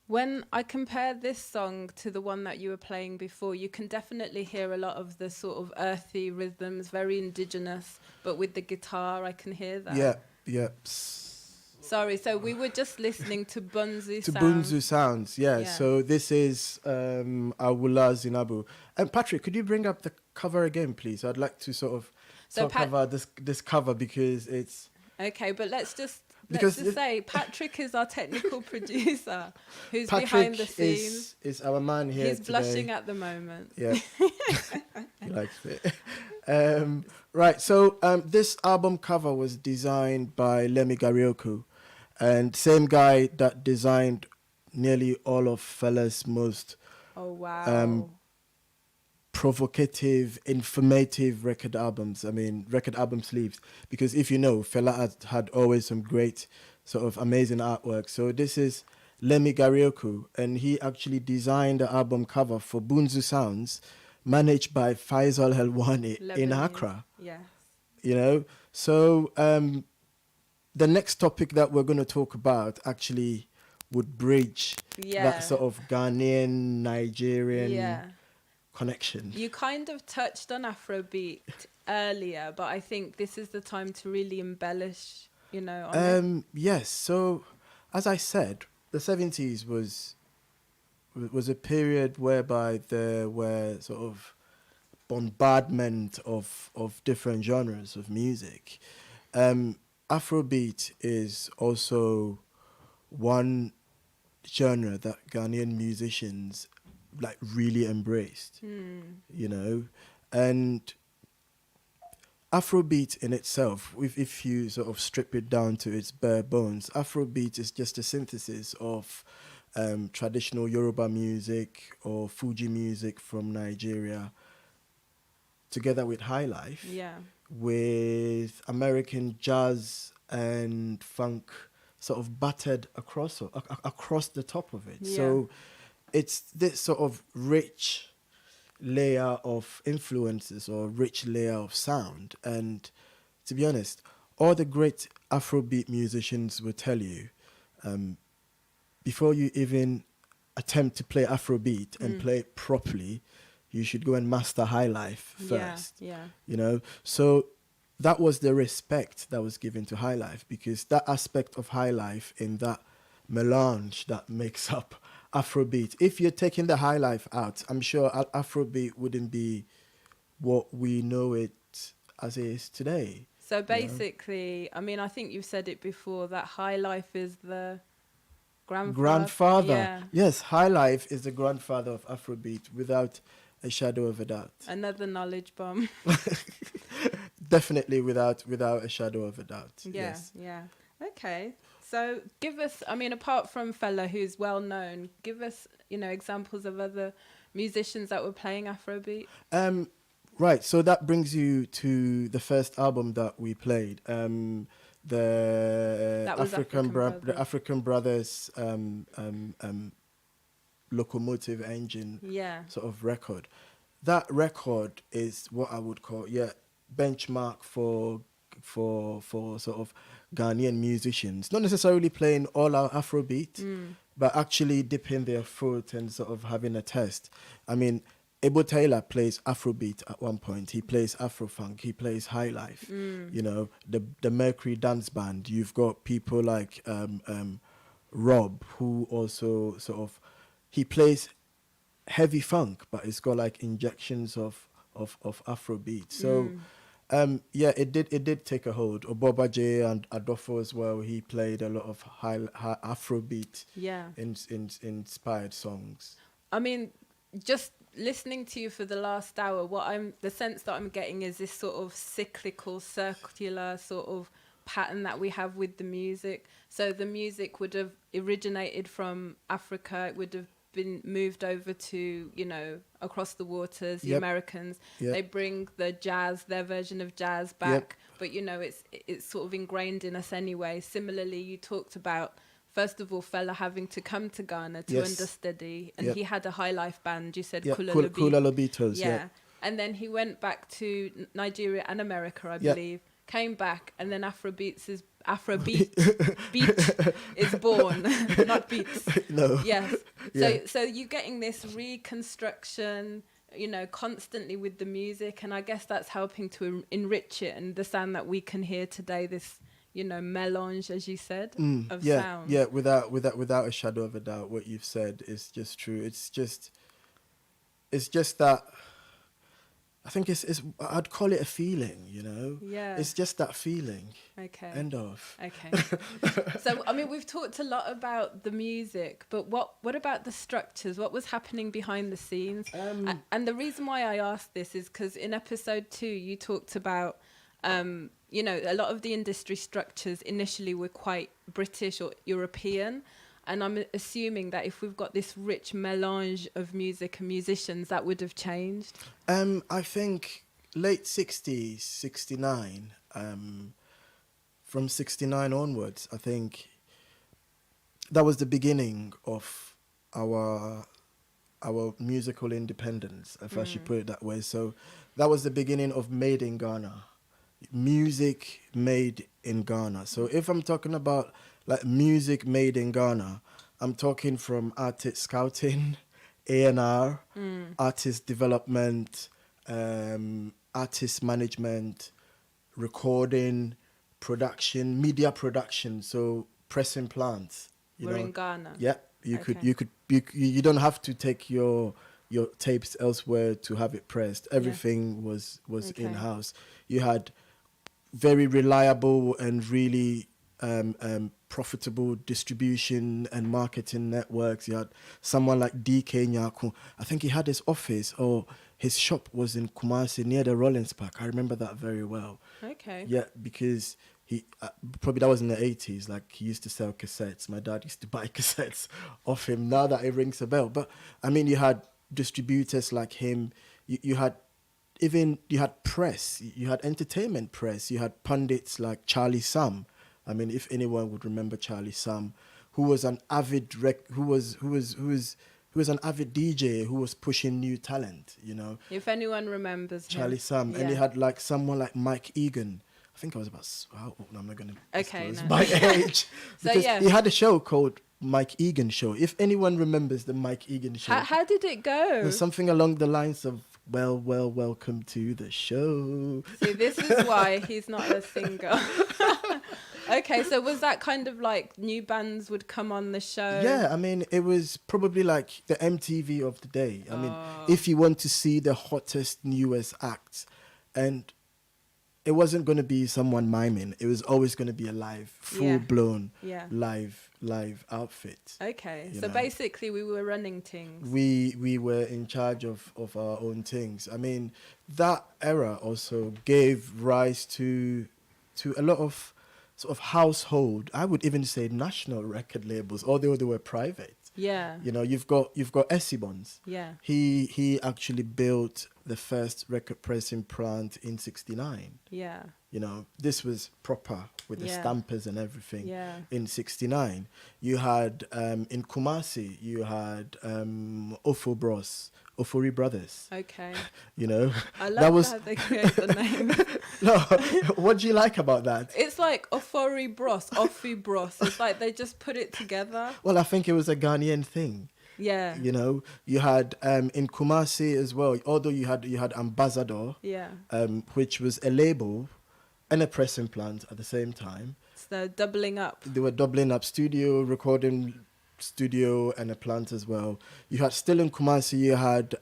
When I compare this song to the one that you were playing before, you can definitely hear a lot of the sort of earthy rhythms, very indigenous, but with the guitar, I can hear that. Yeah, yeah. Sorry, so we were just listening to Bunzu Soundz. Bunzu Soundz, yeah. So this is Awula Zinabu. And Patrick, could you bring up the cover again, please? I'd like to sort of talk about this cover because it's... Okay, but let's just say Patrick is our technical producer who's Patrick behind the scenes. Is our man here He's today. blushing at the moment. Yeah, he likes it. Right, so this album cover was designed by Lemi Garioku, and same guy that designed nearly all of Fela's most provocative, informative record albums. I mean, record album sleeves. Because if you know, Fela had always some great, sort of amazing artwork. So this is Lemi Garioku, and he actually designed the album cover for Bunzu Soundz, managed by Faisal Helwani in Accra. Yes. You know, so the next topic that we're going to talk about actually would bridge that sort of Ghanaian, Nigerian connection. You kind of touched on Afrobeat earlier, but I think this is the time to really embellish, you know, on it. Yes, so as I said, the 70s was a period whereby there were sort of bombardment of different genres of music. Afrobeat is also one genre that Ghanaian musicians like really embraced, you know, and Afrobeat in itself, if you sort of strip it down to its bare bones, Afrobeat is just a synthesis of traditional Yoruba music or Fuji music from Nigeria, together with Highlife, with American jazz and funk sort of battered across the top of it. Yeah. So it's this sort of rich layer of influences or rich layer of sound. And to be honest, all the great Afrobeat musicians will tell you, before you even attempt to play Afrobeat and play it properly, you should go and master Highlife first. You know, so that was the respect that was given to Highlife, because that aspect of Highlife in that melange that makes up Afrobeat, if you're taking the Highlife out, I'm sure Afrobeat wouldn't be what we know it as it is today. So basically, I mean, I think you've said it before, that Highlife is the grandfather. Yeah. Yes, Highlife is the grandfather of Afrobeat without a shadow of a doubt. Another knowledge bomb. Definitely without a shadow of a doubt. Yeah, Yes. yeah. Okay. So give us, I mean, apart from Fela, who's well known, give us, you know, examples of other musicians that were playing Afrobeat. Right, so that brings you to the first album that we played, the African Brothers Locomotive Engine sort of record. That record is what I would call benchmark for sort of Ghanaian musicians, not necessarily playing all our Afrobeat, but actually dipping their foot and sort of having a test. I mean, Ebo Taylor plays Afrobeat at one point. He plays Afrofunk. He plays Highlife. You know, the Mercury Dance Band. You've got people like Rob, who also sort of, he plays heavy funk, but it's got like injections of Afrobeat. So it did take a hold. Obiba J and Adolfo as well. He played a lot of high Afrobeat inspired songs. I mean, just listening to you for the last hour, the sense that I'm getting is this sort of cyclical, circular sort of pattern that we have with the music. So the music would have originated from Africa. It would have been moved over to, you know, across the waters, the Americans. They bring the jazz, their version of jazz back. But, you know, it's sort of ingrained in us anyway. Similarly, you talked about, first of all, Fela having to come to Ghana to understudy, and he had a Highlife band. You said Kula Lobitos. Yeah. And then he went back to Nigeria and America, I believe, came back, and then Afrobeat is born, not beats. No. Yes. So you're getting this reconstruction, you know, constantly with the music, and I guess that's helping to enrich it, and the sound that we can hear today, this, you know, melange, as you said, of sound. Yeah, without a shadow of a doubt, what you've said is just true. It's just that, I think I'd call it a feeling, you know? Yeah. It's just that feeling. Okay. End of. Okay. So, I mean, we've talked a lot about the music, but what about the structures? What was happening behind the scenes? And the reason why I asked this is because in episode 2, you talked about, you know, a lot of the industry structures initially were quite British or European. And I'm assuming that if we've got this rich melange of music and musicians, that would have changed. I think late 60s, 69, from 69 onwards, I think that was the beginning of our musical independence, if I should put it that way. So that was the beginning of Made in Ghana, music made in Ghana. So if I'm talking about like music made in Ghana, I'm talking from artist scouting, A&R, artist development, artist management, recording, production, media production. So pressing plants. We're in Ghana. Yeah, you don't have to take your tapes elsewhere to have it pressed. Everything was in house. You had very reliable and really profitable distribution and marketing networks. You had someone like DK Nyaku. I think he had his office or his shop was in Kumasi near the Rollins Park. I remember that very well. Okay. Yeah, because he probably that was in the 80s. Like he used to sell cassettes. My dad used to buy cassettes off him. Now that it rings a bell, but I mean, you had distributors like him. You had press. You had entertainment press. You had pundits like Charlie Sam. I mean, if anyone would remember Charlie Sam, who was an avid who was an avid DJ who was pushing new talent. You know, if anyone remembers Charlie him. Sam, Yeah. and you had like someone like Mike Egan. I think I was about. I'm not gonna disclose no. my age So, because yeah. he had a show called Mike Egan Show. If anyone remembers the Mike Egan Show, How did it go? there's something along the lines of welcome to the show. See, this is why he's not a singer. Okay, so was that kind of like new bands would come on the show? Yeah, I mean, it was probably like the MTV of the day. I mean, Oh. if you want to see the hottest, newest acts, and it wasn't going to be someone miming. It was always going to be a live, full-blown, Yeah. live outfit. Okay, You so know. basically we were running things. We were in charge of our own things. I mean, that era also gave rise to a lot of sort of household, I would even say national record labels, although they were private. Yeah. You know, you've got Essibons. Yeah. He actually built the first record pressing plant in '69. Yeah. You know, this was proper with the Yeah. stampers and everything. Yeah. In '69, you had in Kumasi, you had Ofori Brothers. Okay. You know, I love how they create the name. No, what do you like about that? It's like Ofori Bros, Ofi Bros. It's like they just put it together. Well, I think it was a Ghanaian thing. Yeah. You know, you had in Kumasi as well. Although you had Ambassador, Yeah. which was a label and a pressing plant at the same time. So doubling up. They were doubling up recording studio and a plant as well. You had still in Kumasi, you had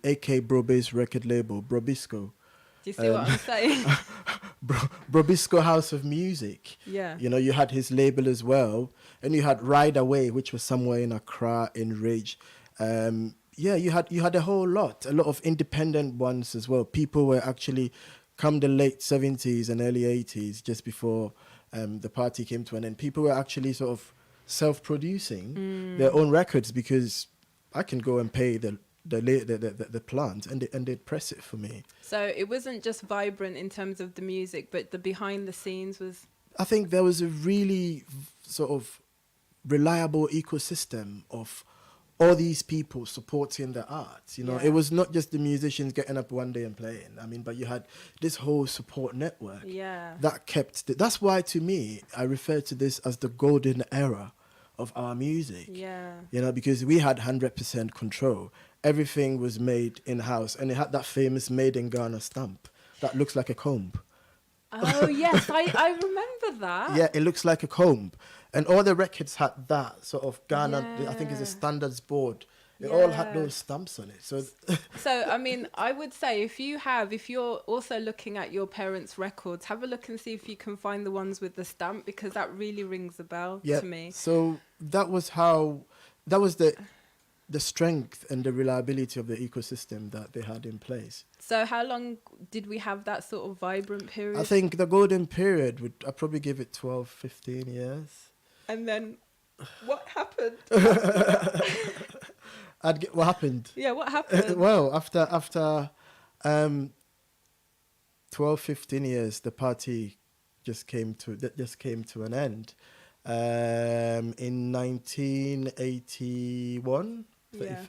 AK Brobe's record label, Brobisco. Do you see what I'm saying? Brobisco House of Music. Yeah. You know, you had his label as well. And you had Ride Away, which was somewhere in Accra, in Ridge. You had a lot of independent ones as well. People were actually, come the late 70s and early 80s, just before the party came to an end, people were actually sort of self-producing their own records, because I can go and pay the plant and they'd press it for me. So it wasn't just vibrant in terms of the music, but the behind the scenes was... I think there was a really sort of reliable ecosystem of all these people supporting the arts. You know, Yeah. it was not just the musicians getting up one day and playing. I mean, but you had this whole support network Yeah. that kept. That's why, to me, I refer to this as the golden era of our music. Yeah. You know, because we had 100% control. Everything was made in house, and it had that famous "Made in Ghana" stamp that looks like a comb. Oh, yes, I remember that. Yeah, it looks like a comb. And all the records had that sort of Ghana, I think it's a Yeah. standards board. It all had Yeah. those stamps on it. So So, I mean, I would say if you're also looking at your parents' records, have a look and see if you can find the ones with the stamp, because that really rings a bell yeah. to me. So that was the strength and the reliability of the ecosystem that they had in place. So how long did we have that sort of vibrant period? I think the golden period I'd probably give it 12, 15 years. And then what happened? What happened? Yeah, what happened? Well, after 12, 15 years, the party just came to an end. In 1981, Yeah.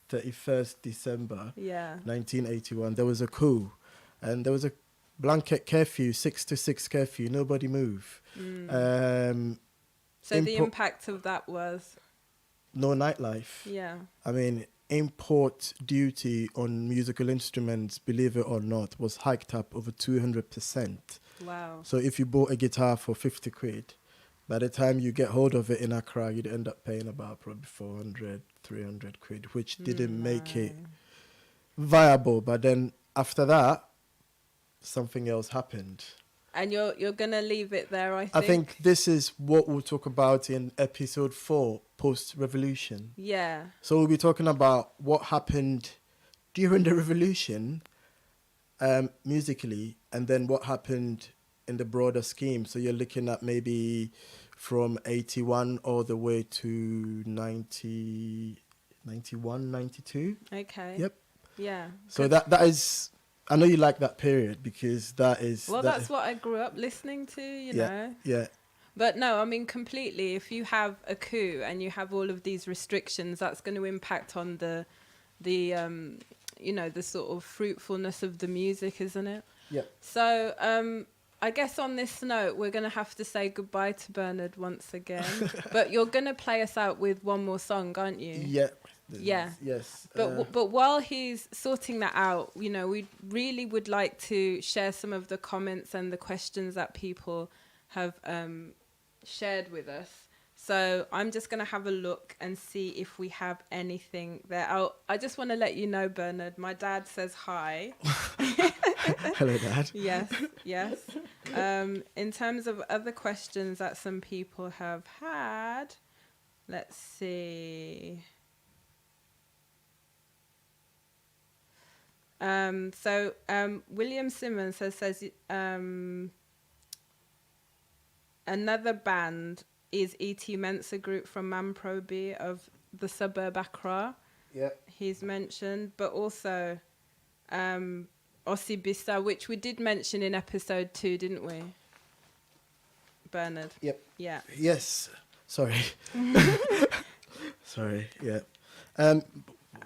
31st December, Yeah. 1981, there was a coup, and there was a blanket curfew, 6 to 6 curfew. Nobody move. So the impact of that was, No nightlife. yeah. I mean, import duty on musical instruments, believe it or not, was hiked up over 200%. Wow. So if you bought a guitar for 50 quid, by the time you get hold of it in Accra, you'd end up paying about probably 400, 300 quid, which didn't make it viable. But then after that, something else happened. And you're gonna leave it there, I think. I think this is what we'll talk about in episode 4, post-revolution. Yeah. So we'll be talking about what happened during the revolution, musically, and then what happened in the broader scheme. So you're looking at maybe from 81 all the way to 90, 91, 92. Okay. Yep. Yeah. So that is, I know you like that period because that is... Well, that's what I grew up listening to, you know. Yeah. But no, I mean, completely. If you have a coup and you have all of these restrictions, that's going to impact on the you know, the sort of fruitfulness of the music, isn't it? Yeah. So I guess on this note, we're going to have to say goodbye to Bernard once again. But you're going to play us out with one more song, aren't you? Yeah. Yeah. Yes. But while he's sorting that out, you know, we really would like to share some of the comments and the questions that people have shared with us. So I'm just going to have a look and see if we have anything there. I just want to let you know, Bernard, my dad says hi. Hello, Dad. Yes. In terms of other questions that some people have had, let's see. William Simmons says another band is E.T. Mensah group from Manfro of the suburb Accra. Yeah. He's mentioned, but also Obiba, which we did mention in episode 2, didn't we, Bernard? Yep. Yeah. Yes. Sorry. Sorry. Yeah.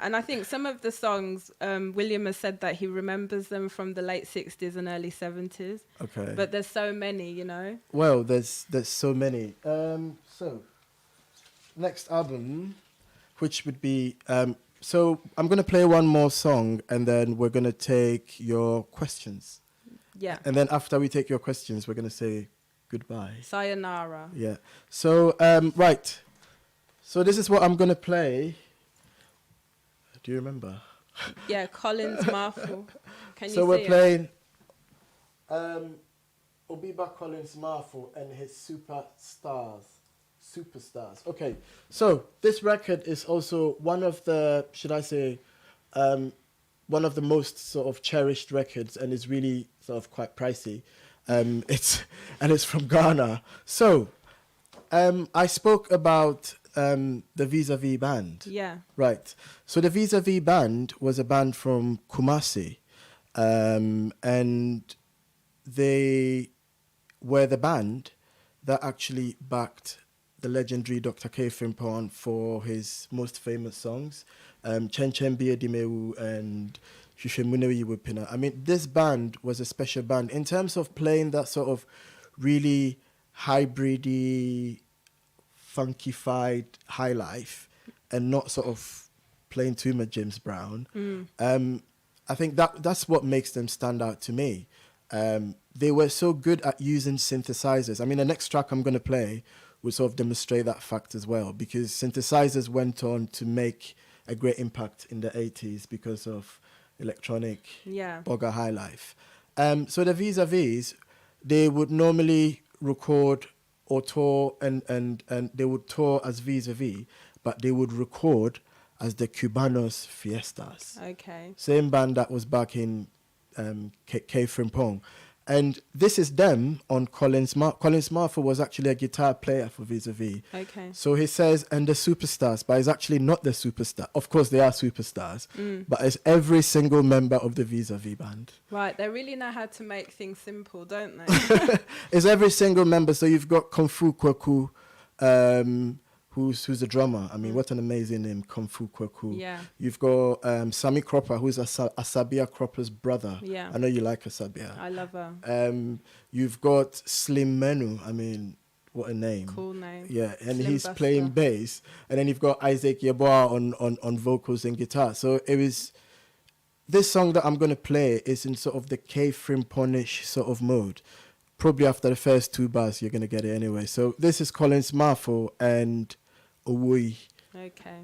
And I think some of the songs, William has said that he remembers them from the late 60s and early 70s. Okay. But there's so many, you know. Well, there's so many. So next album, which would be so I'm gonna play one more song and then we're gonna take your questions. Yeah. And then after we take your questions, we're gonna say goodbye. Sayonara. Yeah. So right. So this is what I'm gonna play. Do you remember? Yeah, Collins Marfo. Can you So see we're it? playing Obiba Collins Marfo and his Superstars. Okay, so this record is also one of the, should I say, one of the most sort of cherished records, and is really sort of quite pricey. It's from Ghana. So I spoke about the Vis-a-Vis band. Yeah. Right. So the Vis-a-Vis band was a band from Kumasi, and they were the band that actually backed the legendary Dr. K. Frimpong for his most famous songs, Chen Chen Bie Dimewu and Shushemunewi Wipina. I mean, this band was a special band in terms of playing that sort of really hybridy, funkified high life and not sort of playing too much James Brown. I think that's what makes them stand out to me. They were so good at using synthesizers. I mean, the next track I'm going to play will sort of demonstrate that fact as well, because synthesizers went on to make a great impact in the 80s because of electronic bogger high life. So the Vis-a-Vis, they would normally record or tour, and they would tour as Vis-a-Vis, but they would record as the Cubanos Fiestas. Okay. Same band that was back in K. Frimpong. And this is them on Collins Marfo was actually a guitar player for Vis-a-Vis. Okay. So he says, and the superstars, but it's actually not the superstar. Of course, they are superstars, but it's every single member of the Vis-a-Vis band. Right, they really know how to make things simple, don't they? It's every single member. So you've got Kung Fu Kwaku, who's a drummer. I mean, what an amazing name, Kung Fu Kwaku. Yeah. You've got Sammy Cropper, who's Asabia Cropper's brother. Yeah. I know you like Asabia. I love her. You've got Slim Menu. I mean, what a name. Cool name. Yeah, and Slim he's Buster. playing bass. And then you've got Isaac Yeboah on vocals and guitar. So it was... This song that I'm going to play is in sort of the K. Frimponish sort of mode. Probably after the first 2 bars, you're going to get it anyway. So this is Collins Marfo and Owoi. Okay.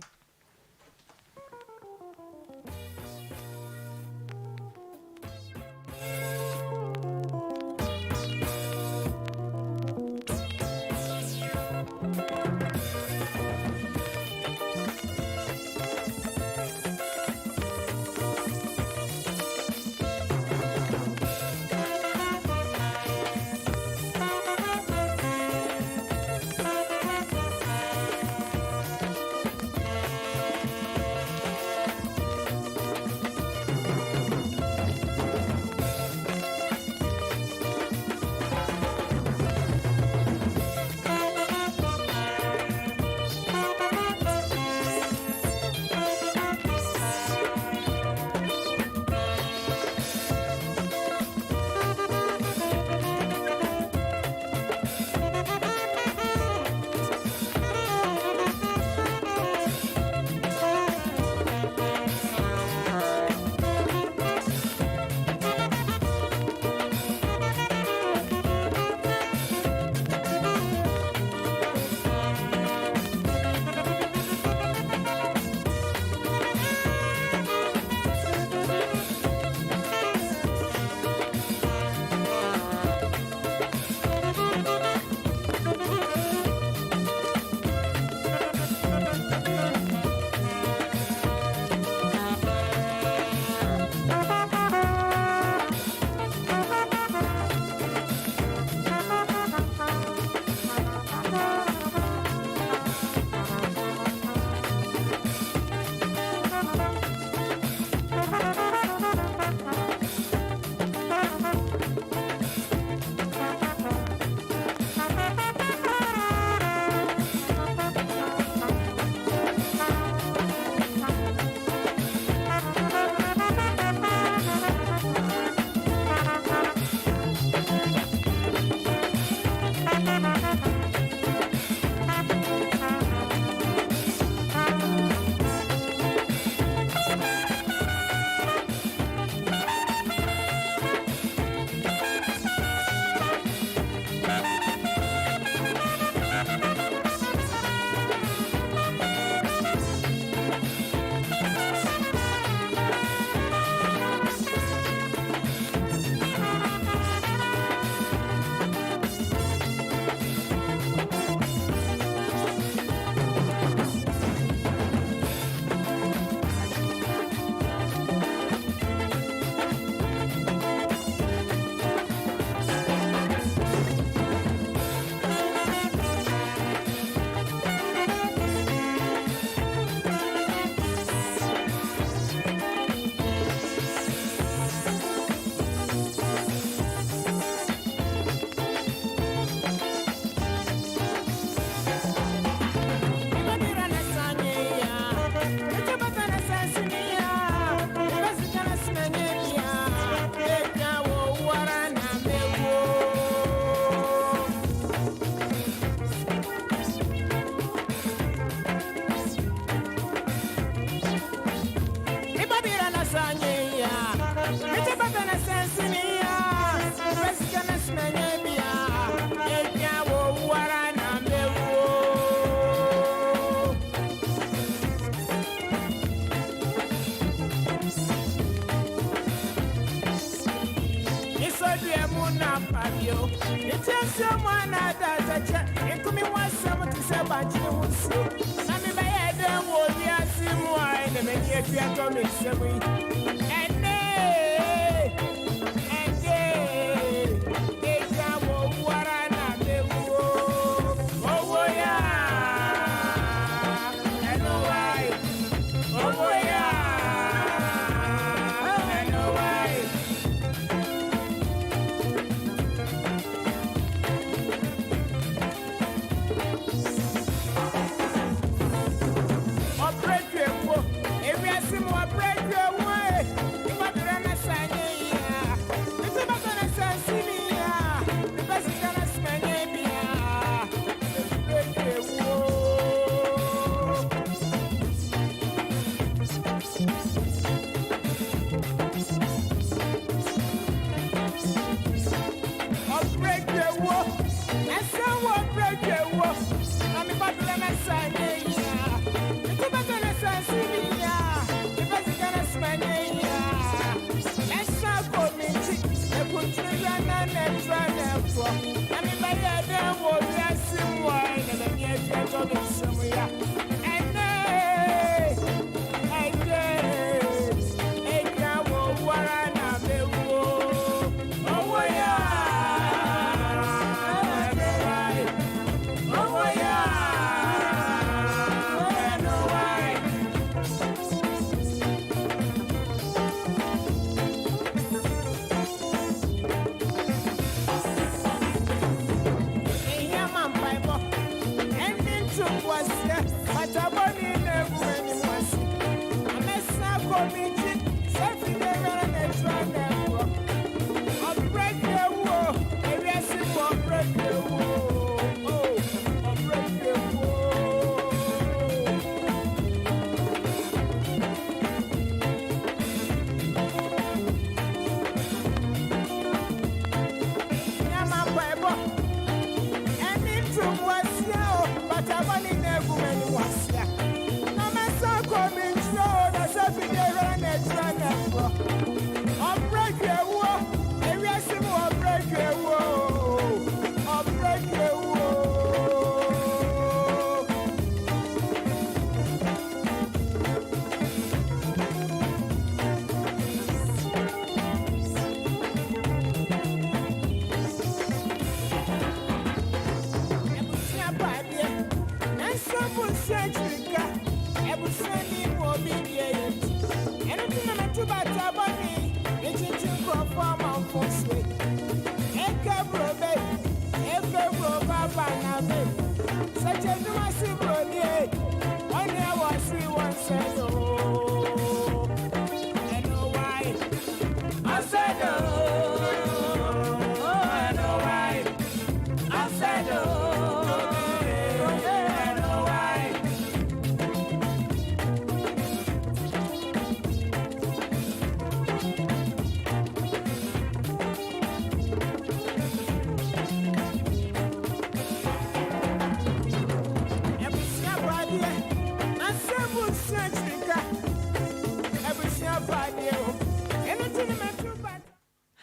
It's just someone that does a check. It could be one someone to say about you. Some of my head will be a sim wine and then you are coming seven. And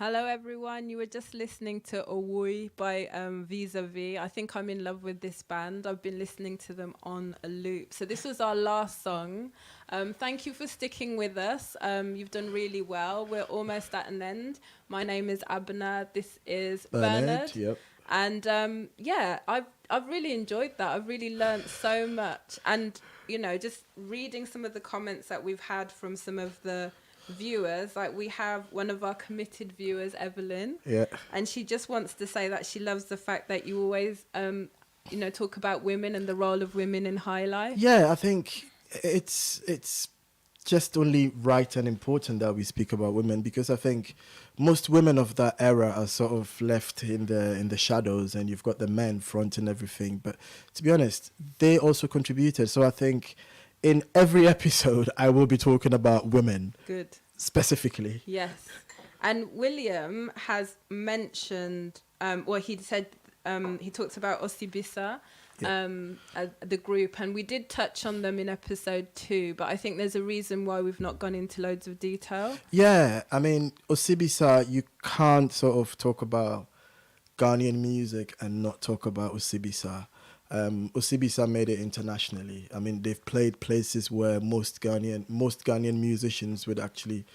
Hello everyone, you were just listening to Owui by Vis-a-Vis. I think I'm in love with this band. I've been listening to them on a loop. So this was our last song. Thank you for sticking with us. You've done really well. We're almost at an end. My name is Abena. This is Bernard. Yep. And yeah, I've really enjoyed that. I've really learned so much. And, you know, just reading some of the comments that we've had from some of the viewers, like we have one of our committed viewers, Evelyn, and she just wants to say that she loves the fact that you always you know, talk about women and the role of women in high life. I think it's just only right and important that we speak about women, because I think most women of that era are sort of left in the shadows, and you've got the men fronting everything. But to be honest, they also contributed. So I think in every episode, I will be talking about women. Good. Specifically. Yes. And William has mentioned, well, he said, he talked about Osibisa, the group, and we did touch on them in episode 2, but I think there's a reason why we've not gone into loads of detail. Yeah, I mean, Osibisa, you can't sort of talk about Ghanaian music and not talk about Osibisa. Osibisa made it internationally. I mean, they've played places where most Ghanaian musicians would actually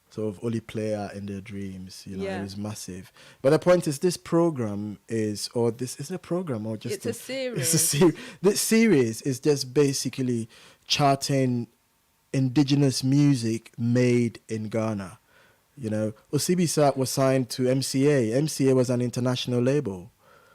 sort of only play out in their dreams. You know, Yeah. it was massive. But the point is, this program is, or this is a program, or just It's a series. It's a series. This series is just basically charting indigenous music made in Ghana. You know, Osibisa was signed to MCA. MCA was an international label.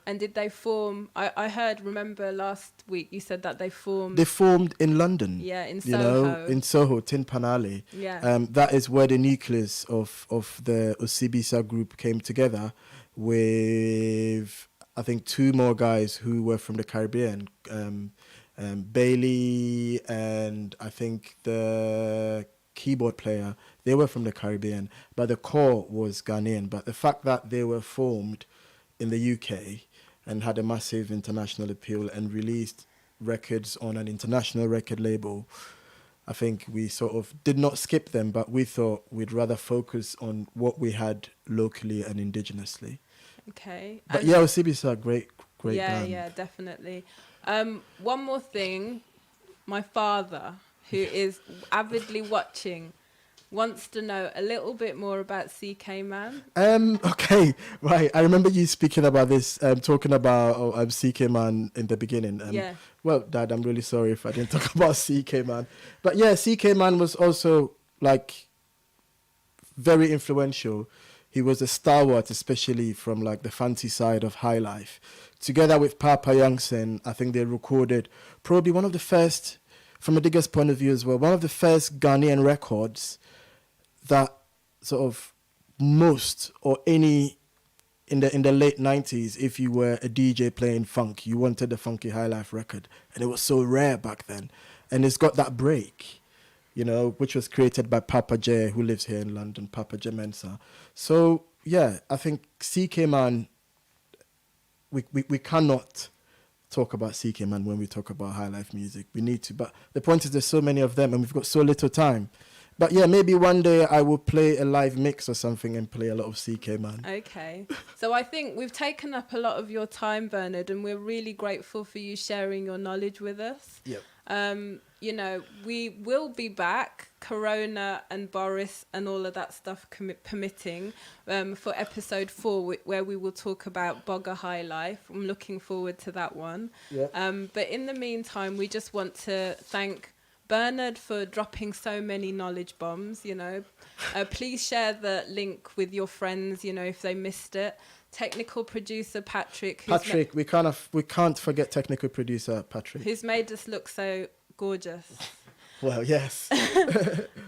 And did they form? I heard. Remember last week you said that they formed. They formed in London. Yeah, in You know, Soho. in Soho, Tin Panale. Yeah. That is where the nucleus of the Osibisa group came together with, I think, 2 more guys who were from the Caribbean. Bailey and I think the keyboard player, they were from the Caribbean, but the core was Ghanaian. But the fact that they were formed in the UK and had a massive international appeal and released records on an international record label, I think we sort of did not skip them, but we thought we'd rather focus on what we had locally and indigenously. Okay. But And- yeah, Osibisa, great yeah, band. yeah, definitely. One more thing, my father, who is avidly watching, wants to know a little bit more about CK Mann. Okay, right. I remember you speaking about this, talking about CK Mann in the beginning. Yeah. Well, Dad, I'm really sorry if I didn't talk about CK Mann. But yeah, CK Mann was also like very influential. He was a stalwart, especially from like the fancy side of Highlife. Together with Papa Youngson, I think they recorded probably one of the first, from a digger's point of view as well, one of the first Ghanaian records that sort of most or any in the late 90s, if you were a DJ playing funk, you wanted the funky Highlife record, and it was so rare back then. And it's got that break, you know, which was created by Papa J, who lives here in London, Papa J Mensa. So yeah, I think CK Mann, we cannot talk about CK Mann when we talk about Highlife music. We need to, but the point is there's so many of them and we've got so little time. But yeah, maybe one day I will play a live mix or something and play a lot of CK Mann. Okay. So I think we've taken up a lot of your time, Bernard, and we're really grateful for you sharing your knowledge with us. Yep. You know, we will be back, Corona and Boris and all of that stuff permitting, for episode 4, where we will talk about Bogger Highlife. I'm looking forward to that one. Yep. But in the meantime, we just want to thank Bernard for dropping so many knowledge bombs, you know. Please share the link with your friends, you know, if they missed it. Technical producer Patrick. We can't forget technical producer Patrick. Who's made us look so gorgeous. Well, yes.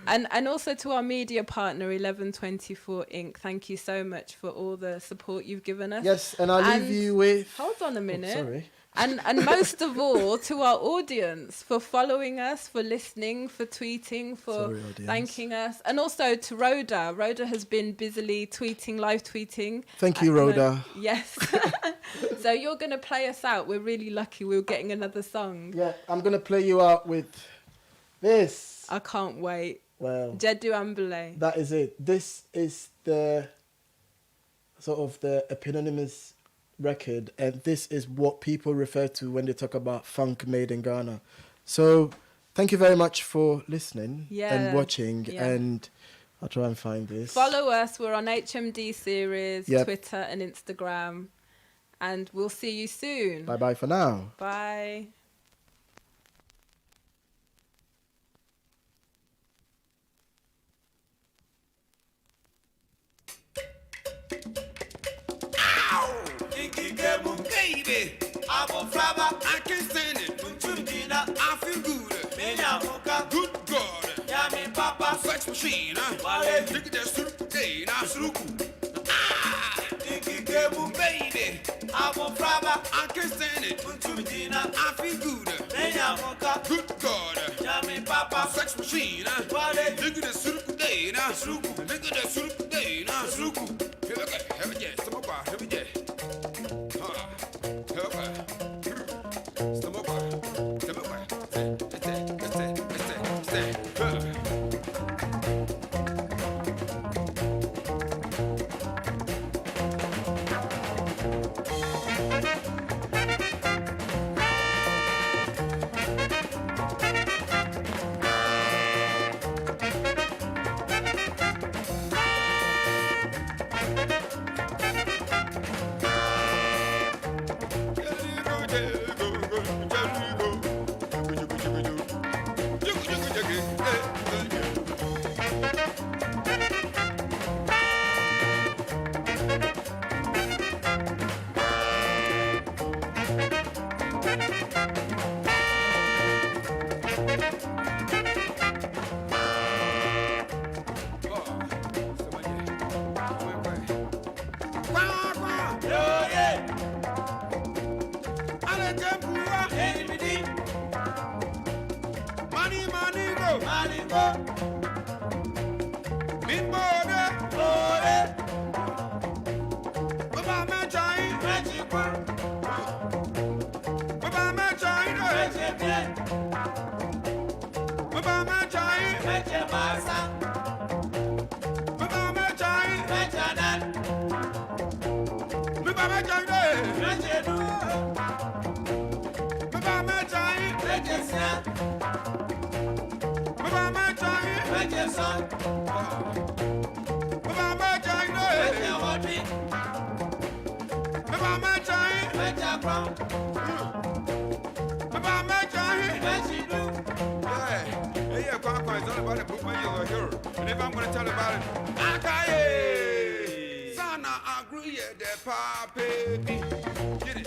And also to our media partner, 1124 Inc. Thank you so much for all the support you've given us. Yes, and I'll leave you with... Hold on a minute. Oh, sorry. And most of all, to our audience, for following us, for listening, for tweeting, for thanking us. And also to Rhoda. Rhoda has been busily tweeting, live tweeting. Thank you, Rhoda. Yes. So you're going to play us out. We're really lucky we're getting another song. Yeah, I'm going to play you out with this. I can't wait. Well, Jedu Ambule. that is it. This is the sort of the eponymous record, and this is what people refer to when they talk about funk made in Ghana. So thank you very much for listening and watching, and I'll try and find this. Follow us. We're on HMDSeries, Yep. Twitter and Instagram, and we'll see you soon. Bye bye for now. Bye. Baby, I'm a flabber, I can stand it. I feel good. Good God. Yami Papa, sex machine. Look at that soup, hey, now baby, I'm a flabber, I can stand it. I feel good. Good God. Yami Papa, sex machine. Look at that soup, hey, now look at that soup, hey, now have a yes, some more, have a yes. And if I'm going to tell about it, AKADi! Sana agree the papi. Get it?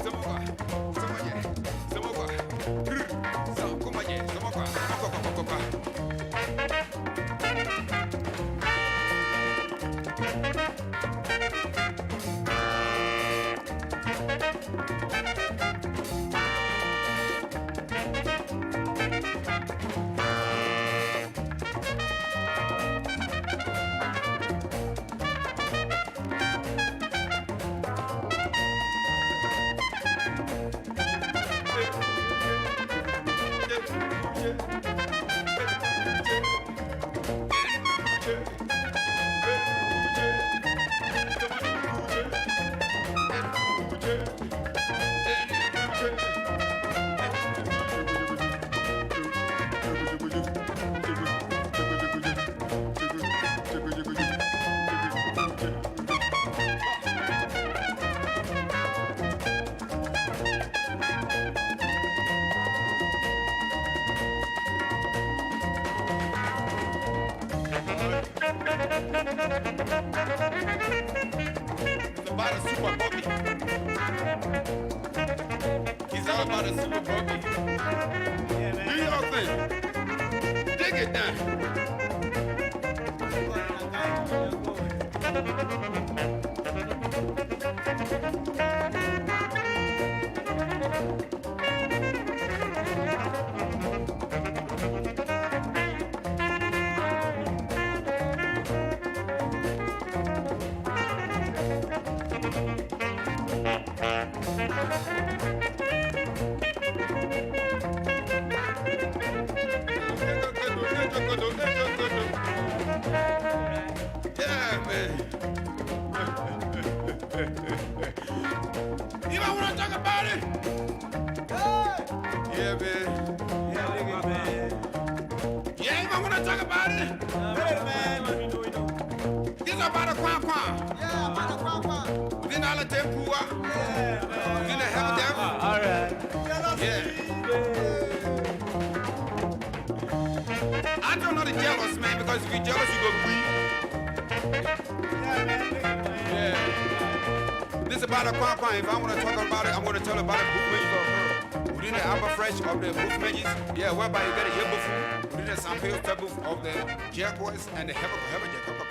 Some of us. Some of you. Some of us. Some come on, some of us. It's about a super bobby. He's all about a super bobby. Yeah, man. Do your thing. Dig it down. Yeah, man. You might want to talk about it? Yeah, man. Yeah, man. Yeah, you might want to talk about it? Yeah, man. This is about a Kwaa. Yeah, about a Kwaa. Within all the Tempua. Yeah, man. Within the hell of them. All right. Yeah. I don't know the jealous, man, because if you're jealous, you go weak. Yeah, man. Yeah. This is about a Kwaa. If I want to talk about it, I'm going to tell about the movement you go within the upper fresh of the movement. Yeah, whereby you get a hip booth within the sample table of the jaguars and the heavy jack.